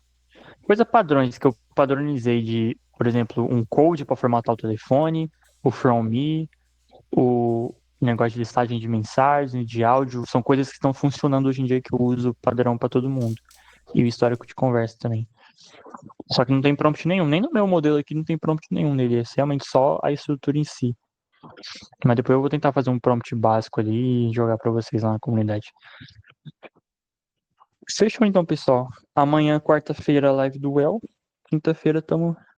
Coisa padrões que eu padronizei de, por exemplo, um code para formatar o telefone, o from me, o negócio de listagem de mensagem, de áudio. São coisas que estão funcionando hoje em dia que eu uso padrão para todo mundo. E o histórico de conversa também. Só que não tem prompt nenhum. Nem no meu modelo aqui não tem prompt nenhum nele. É realmente só a estrutura em si. Mas depois eu vou tentar fazer um prompt básico ali e jogar pra vocês lá na comunidade. Fechou então, pessoal. Amanhã, quarta-feira, live do Well. Quinta-feira, tamo